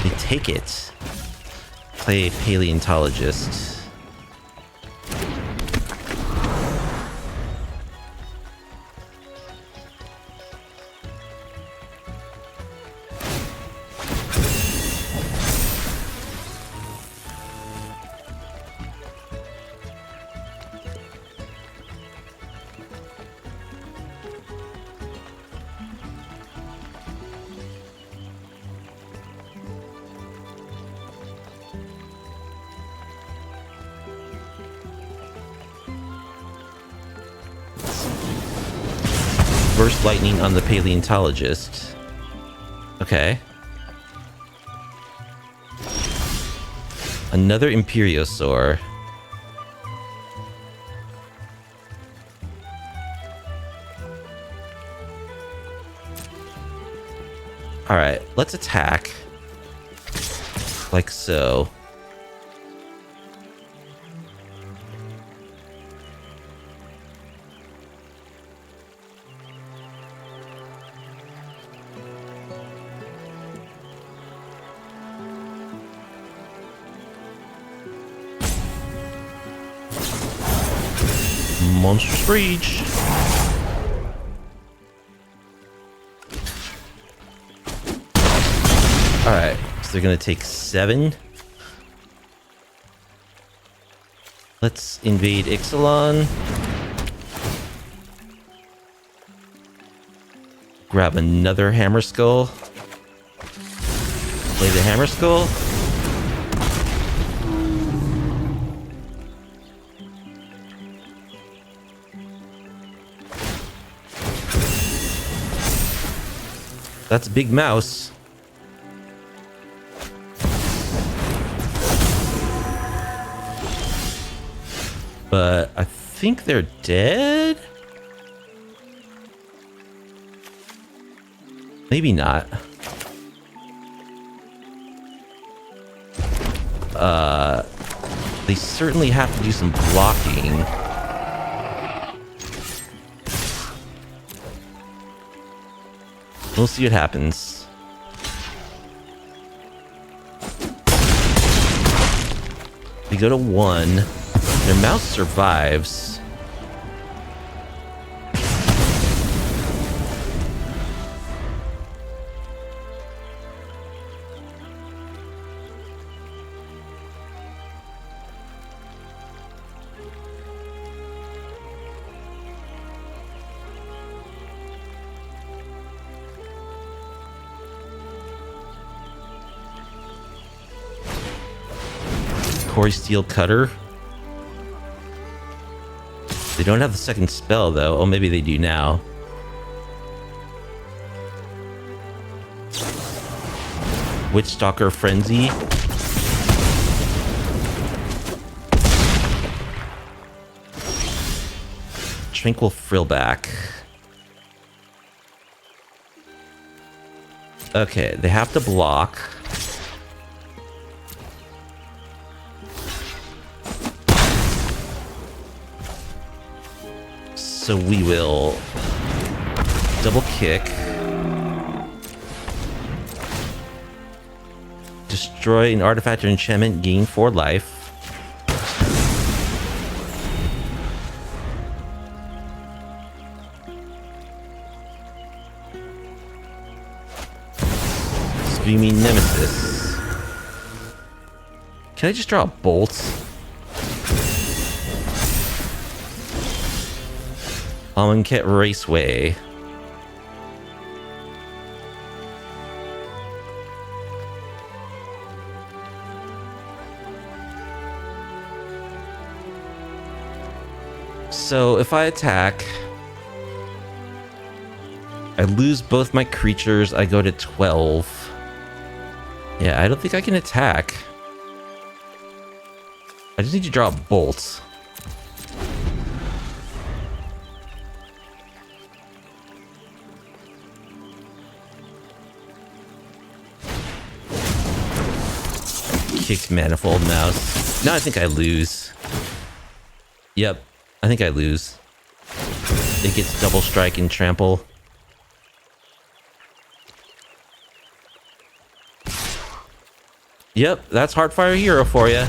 They take it. Play Paleontologist. Burst lightning on the Paleontologist. Okay. Another Imperiosaur. Alright, let's attack. Like so. Monstrous Reach. Alright, so they're gonna take 7. Let's invade Ixalan. Grab another Hammerskull. Play the Hammerskull. That's a big mouse. But I think they're dead? Maybe not. They certainly have to do some blocking. We'll see what happens. We go to 1. Their mouse survives. Core Steel Cutter. They don't have the second spell though. Oh, maybe they do now. Witchstalker Frenzy. Tranquil Frillback. Okay, they have to block. So we will double kick, destroy an artifact or enchantment, gain 4 life. Screaming Nemesis. Can I just draw a bolt? Amonkhet Raceway. So if I attack, I lose both my creatures. I go to 12. Yeah, I don't think I can attack. I just need to draw a bolt. Kicked Manifold Mouse. Now I think I lose. Yep, I think I lose. it gets double strike and trample. Yep, that's Heartfire Hero for you.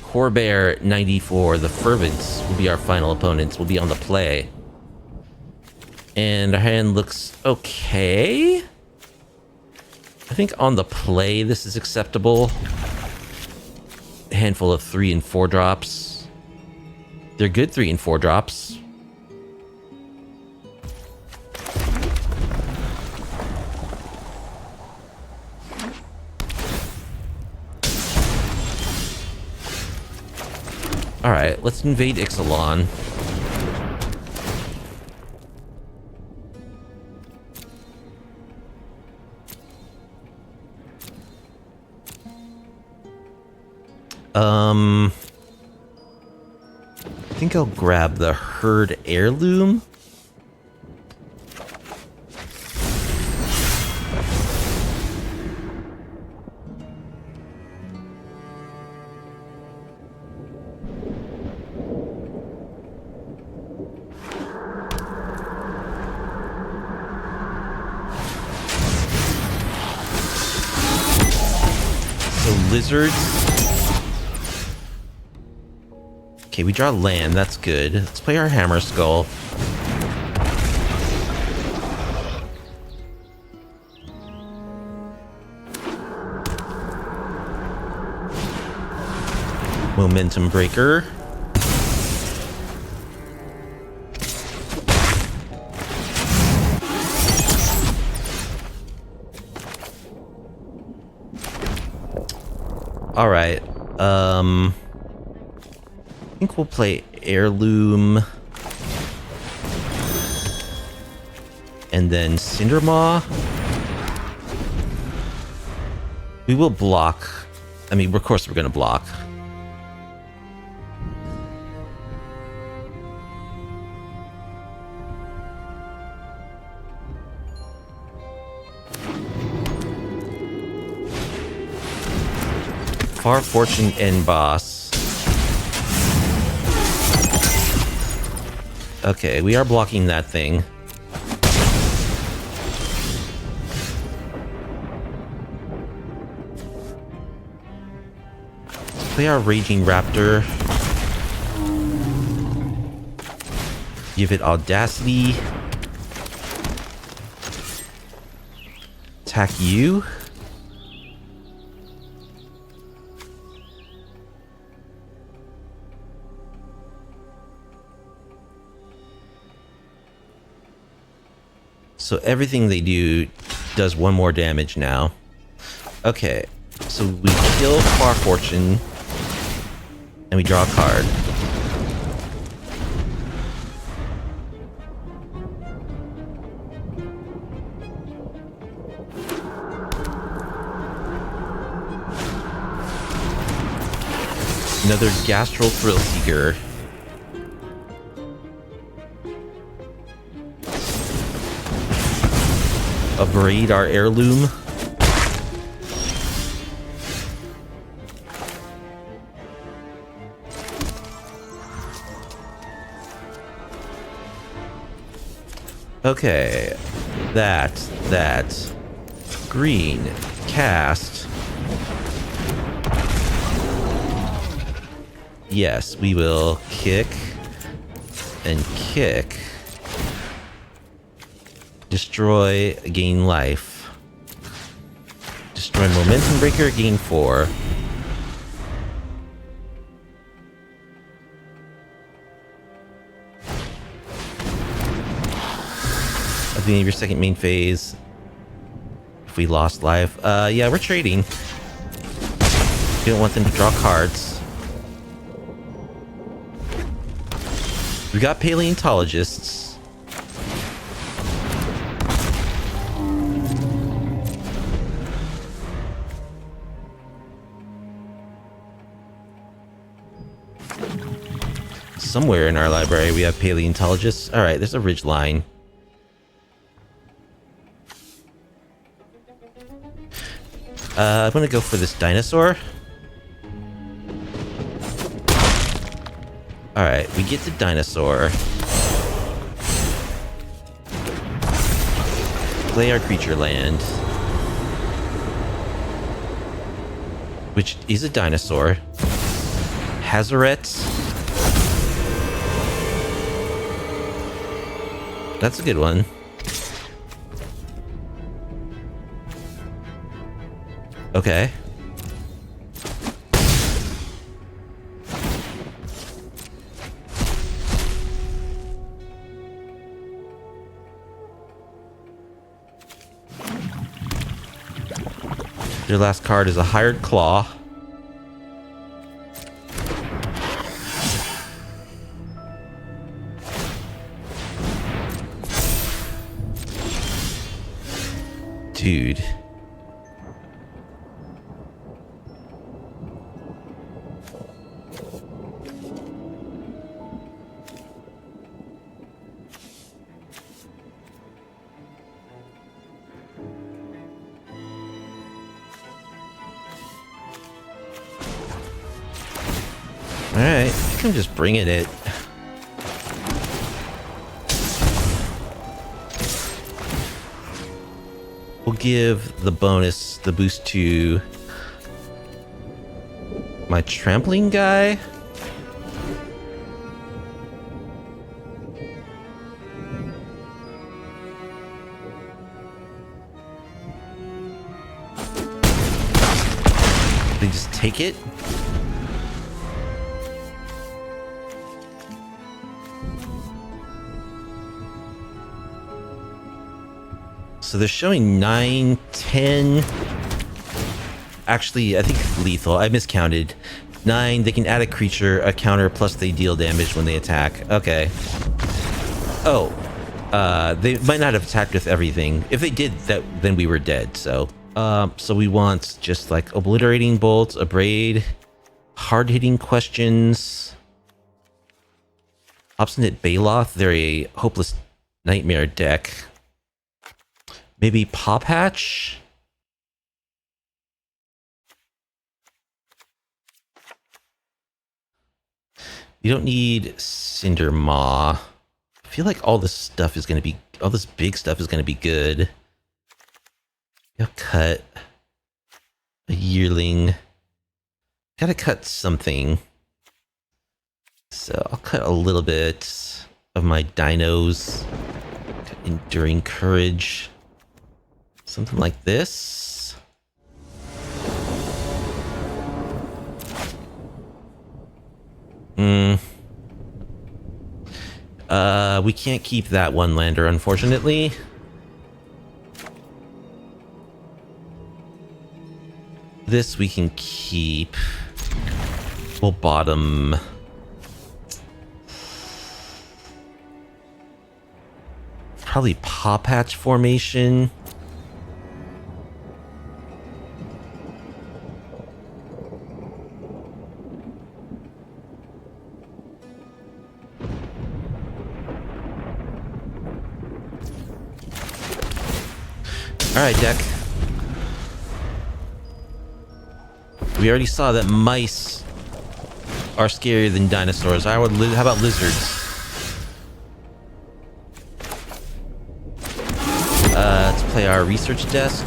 Corbear 94, the Fervents will be our final opponents. Will be on the play. And our hand looks okay. I think on the play this is acceptable. A handful of 3 and 4 drops. They're good 3 and 4 drops. Alright, let's invade Ixalan. I think I'll grab the herd heirloom. So lizards. Okay, we draw land. That's good. Let's play our Hammerskull. Momentum breaker. All right. I think we'll play Heirloom. And then Cindermaw. We will block. I mean, of course we're going to block. Far Fortune End Boss. Okay, we are blocking that thing. Let's play our Raging Raptor. Give it Audacity. Attack you. So everything they do does 1 more damage now. Okay, so we kill Far Fortune, and we draw a card. Another Gastral Thrill Seeker. Upgrade our Heirloom. Okay, that green cast. Yes, we will kick and kick. Destroy, gain life. Destroy Momentum Breaker, gain 4. At the end of your second main phase. If we lost life. Yeah, we're trading. We don't want them to draw cards. We got Paleontologists. Somewhere in our library we have Paleontologists. Alright, there's a ridge line. I'm gonna go for this Dinosaur. Alright, we get to Dinosaur. Play our creature land. Which is a dinosaur. Hazoret. That's a good one. Okay. Your last card is a Hired Claw. Dude. Alright, I think I'm just bringing it. We'll give the bonus, the boost to my trampling guy. They just take it. So they're showing 9, 10. Actually, I think lethal. I miscounted. 9, they can add a creature, a counter, plus they deal damage when they attack. Okay. Oh. They might not have attacked with everything. If they did, then we were dead, so. So we want just like Obliterating Bolt, Abrade, hard-hitting questions. Obstinate Baloth, they're a hopeless nightmare deck. Maybe Pop Hatch? You don't need Cinder Maw. I feel like all this stuff is going to be... all this big stuff is going to be good. You'll cut a Yearling. Gotta cut something. So I'll cut a little bit of my dinos. Cut Enduring Courage. Something like this. We can't keep that one lander, unfortunately. This we can keep. We'll bottom. Probably Pop Hatch formation. Alright, deck. We already saw that mice are scarier than dinosaurs. How about lizards? Let's play our research desk.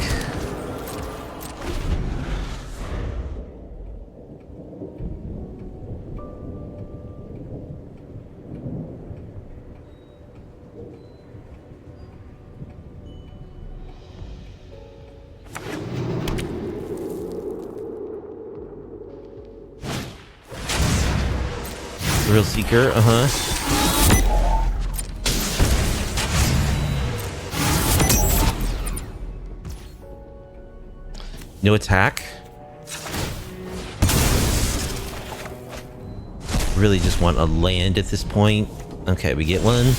Thrill Seeker, No attack. Really just want a land at this point. Okay, we get one.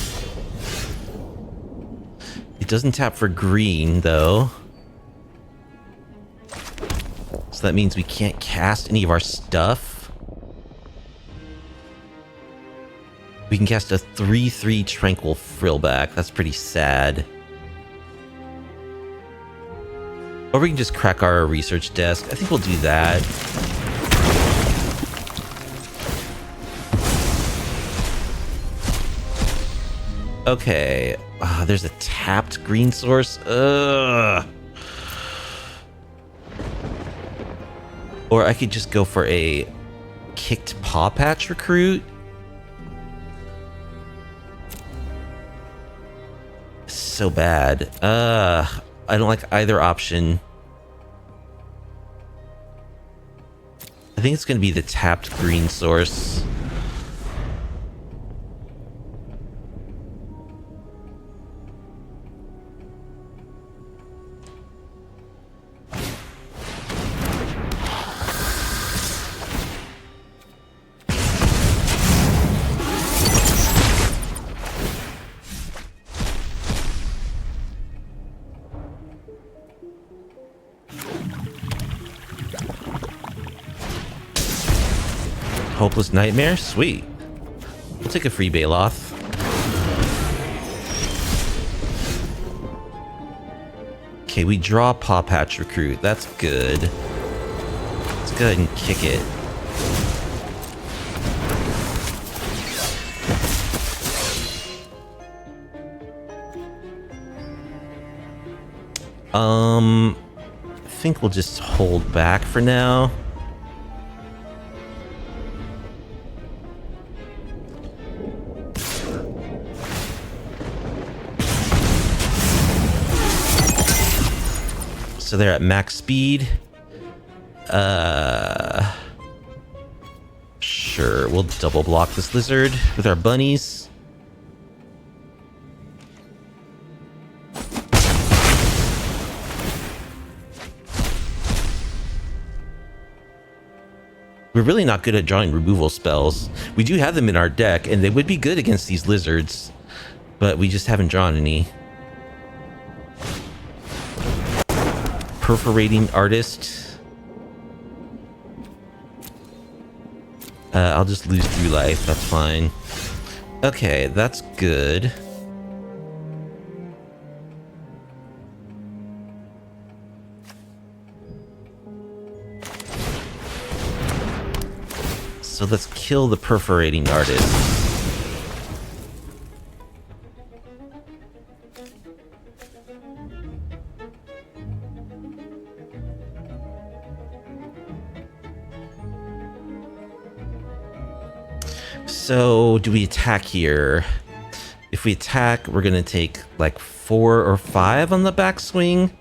It doesn't tap for green, though. So that means we can't cast any of our stuff. We can cast a 3/3 Tranquil Frillback. That's pretty sad. Or we can just crack our research desk. I think we'll do that. Okay. There's a tapped green source. Ugh. Or I could just go for a kicked paw patch recruit. So bad. I don't like either option. I think it's going to be the tapped green source. Hopeless Nightmare? Sweet. We'll take a free Baloth. Okay, we draw Paw Patch Recruit. That's good. Let's go ahead and kick it. I think we'll just hold back for now. So they're at max speed. Sure, we'll double block this lizard with our bunnies. We're really not good at drawing removal spells. We do have them in our deck, and they would be good against these lizards, but we just haven't drawn any. Perforating Artist. I'll just lose 3 life, that's fine. Okay, that's good. So let's kill the Perforating Artist. So, do we attack here? If we attack, we're gonna take like 4 or 5 on the backswing.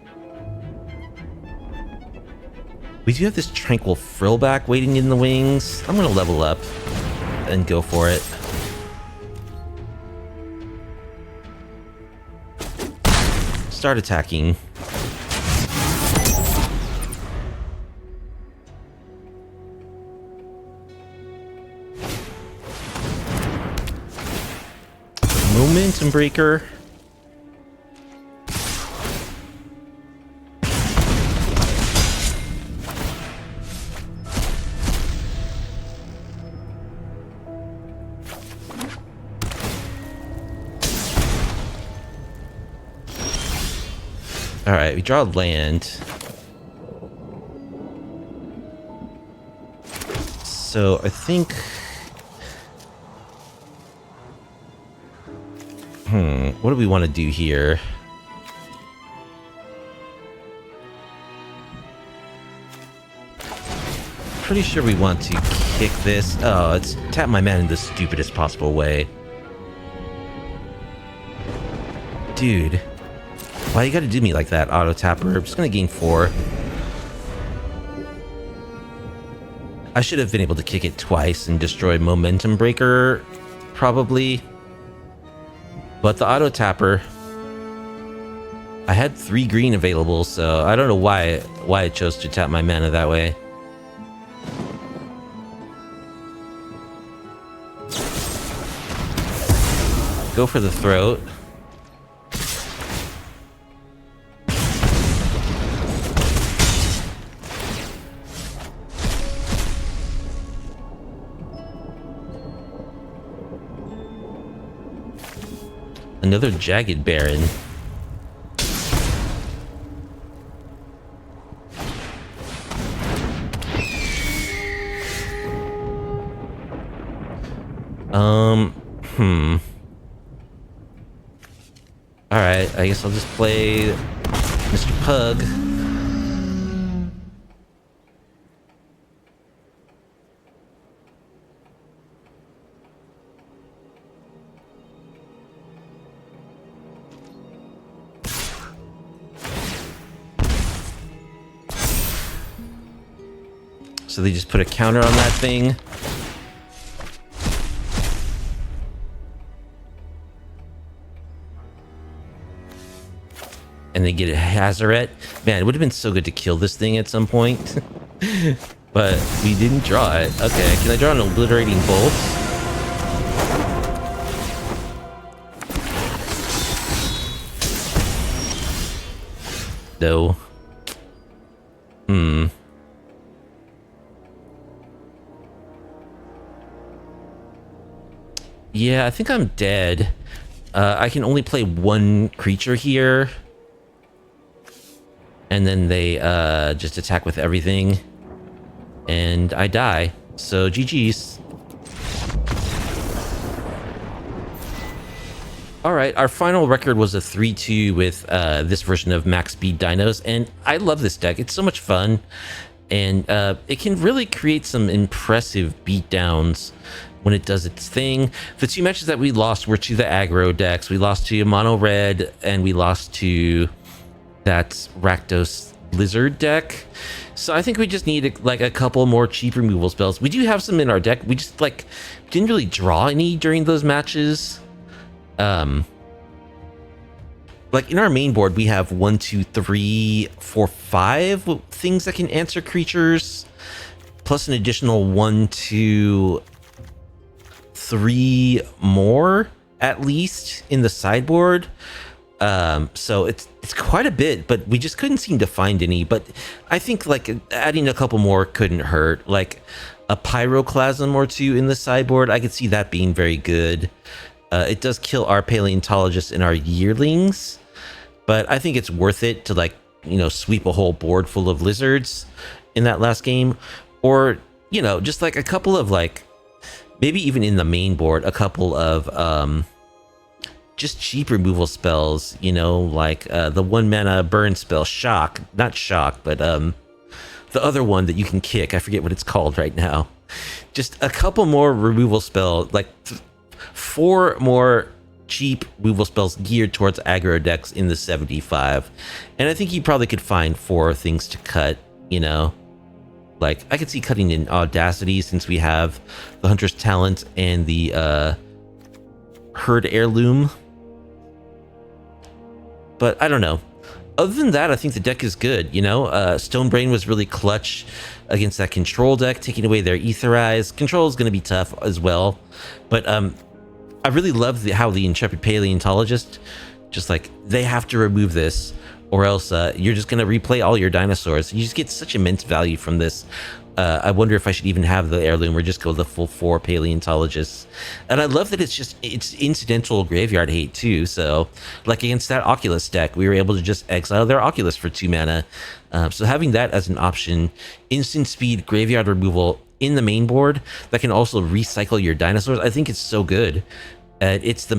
We do have this Tranquil Frillback waiting in the wings. I'm gonna level up and go for it. Start attacking. Momentum Breaker. Alright, we draw land. So I think... what do we want to do here? Pretty sure we want to kick this. Oh, it's tap my man in the stupidest possible way. Dude. Why you gotta do me like that, auto tapper? I'm just gonna gain 4. I should have been able to kick it twice and destroy Momentum Breaker, probably. But the auto tapper, I had 3 green available, so I don't know why I chose to tap my mana that way. Go for the throat. Another Jagged Baron. Alright, I guess I'll just play Mr. Pug. So they just put a counter on that thing. And they get a Hazaret. Man, it would have been so good to kill this thing at some point. But we didn't draw it. Okay, can I draw an obliterating bolt? No. Yeah, I think I'm dead. I can only play one creature here. And then they just attack with everything. And I die. So GG's. Alright, our final record was a 3-2 with this version of max speed dinos. And I love this deck. It's so much fun. And it can really create some impressive beatdowns when it does its thing. The two matches that we lost were to the aggro decks. We lost to Mono Red, and we lost to that Rakdos Lizard deck. So I think we just need like a couple more cheap removal spells. We do have some in our deck. We just like didn't really draw any during those matches. Like in our main board, we have 1, 2, 3, 4, 5 things that can answer creatures, plus an additional 1, 2, 3 more at least in the sideboard. So it's quite a bit, but we just couldn't seem to find any. But I think like adding a couple more couldn't hurt. Like a Pyroclasm or two in the sideboard, I could see that being very good. It does kill our Paleontologist and our Yearlings, but I think it's worth it to like, you know, sweep a whole board full of lizards in that last game. Or, you know, just like a couple of like, maybe even in the main board, a couple of just cheap removal spells, you know, like the 1 mana burn spell, Shock, not Shock, but the other one that you can kick. I forget what it's called right now. Just a couple more removal spells, like 4 more cheap removal spells geared towards aggro decks in the 75. And I think you probably could find 4 things to cut, you know. Like, I could see cutting in Audacity since we have the Hunter's Talent and the Herd Heirloom. But I don't know. Other than that, I think the deck is good, you know? Stonebrain was really clutch against that control deck, taking away their Etherize. Control is going to be tough as well. But I really love how the Intrepid Paleontologist, just like, they have to remove this, or else you're just going to replay all your dinosaurs. You just get such immense value from this. I wonder if I should even have the Heirloom or just go the full 4 Paleontologists. And I love that it's incidental graveyard hate too. So like against that Oculus deck, we were able to just exile their Oculus for 2 mana. So having that as an option, instant speed graveyard removal in the main board that can also recycle your dinosaurs, I think it's so good. It's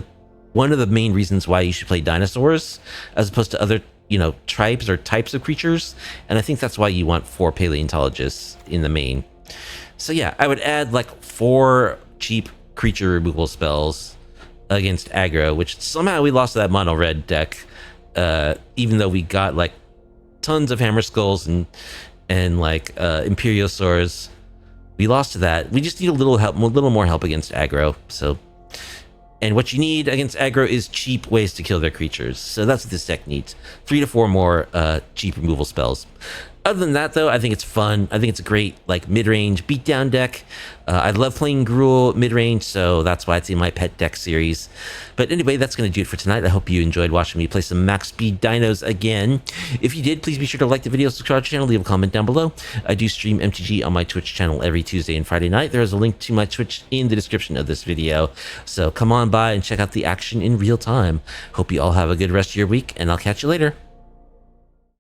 one of the main reasons why you should play Dinosaurs as opposed to other, you know, tribes or types of creatures. And I think that's why you want 4 Paleontologists in the main. So yeah, I would add like 4 cheap creature removal spells against aggro, which somehow we lost to that mono red deck, even though we got like tons of Hammerskulls and like Imperiosaurs. We lost to that. We just need a little more help against aggro. So, and what you need against aggro is cheap ways to kill their creatures. So that's what this deck needs. 3 to 4 more cheap removal spells. Other than that, though, I think it's fun. I think it's a great like mid-range beatdown deck. I love playing Gruul mid-range, so that's why it's in my pet deck series. But anyway, that's going to do it for tonight. I hope you enjoyed watching me play some max speed dinos again. If you did, please be sure to like the video, subscribe to the channel, leave a comment down below. I do stream MTG on my Twitch channel every Tuesday and Friday night. There is a link to my Twitch in the description of this video. So come on by and check out the action in real time. Hope you all have a good rest of your week, and I'll catch you later.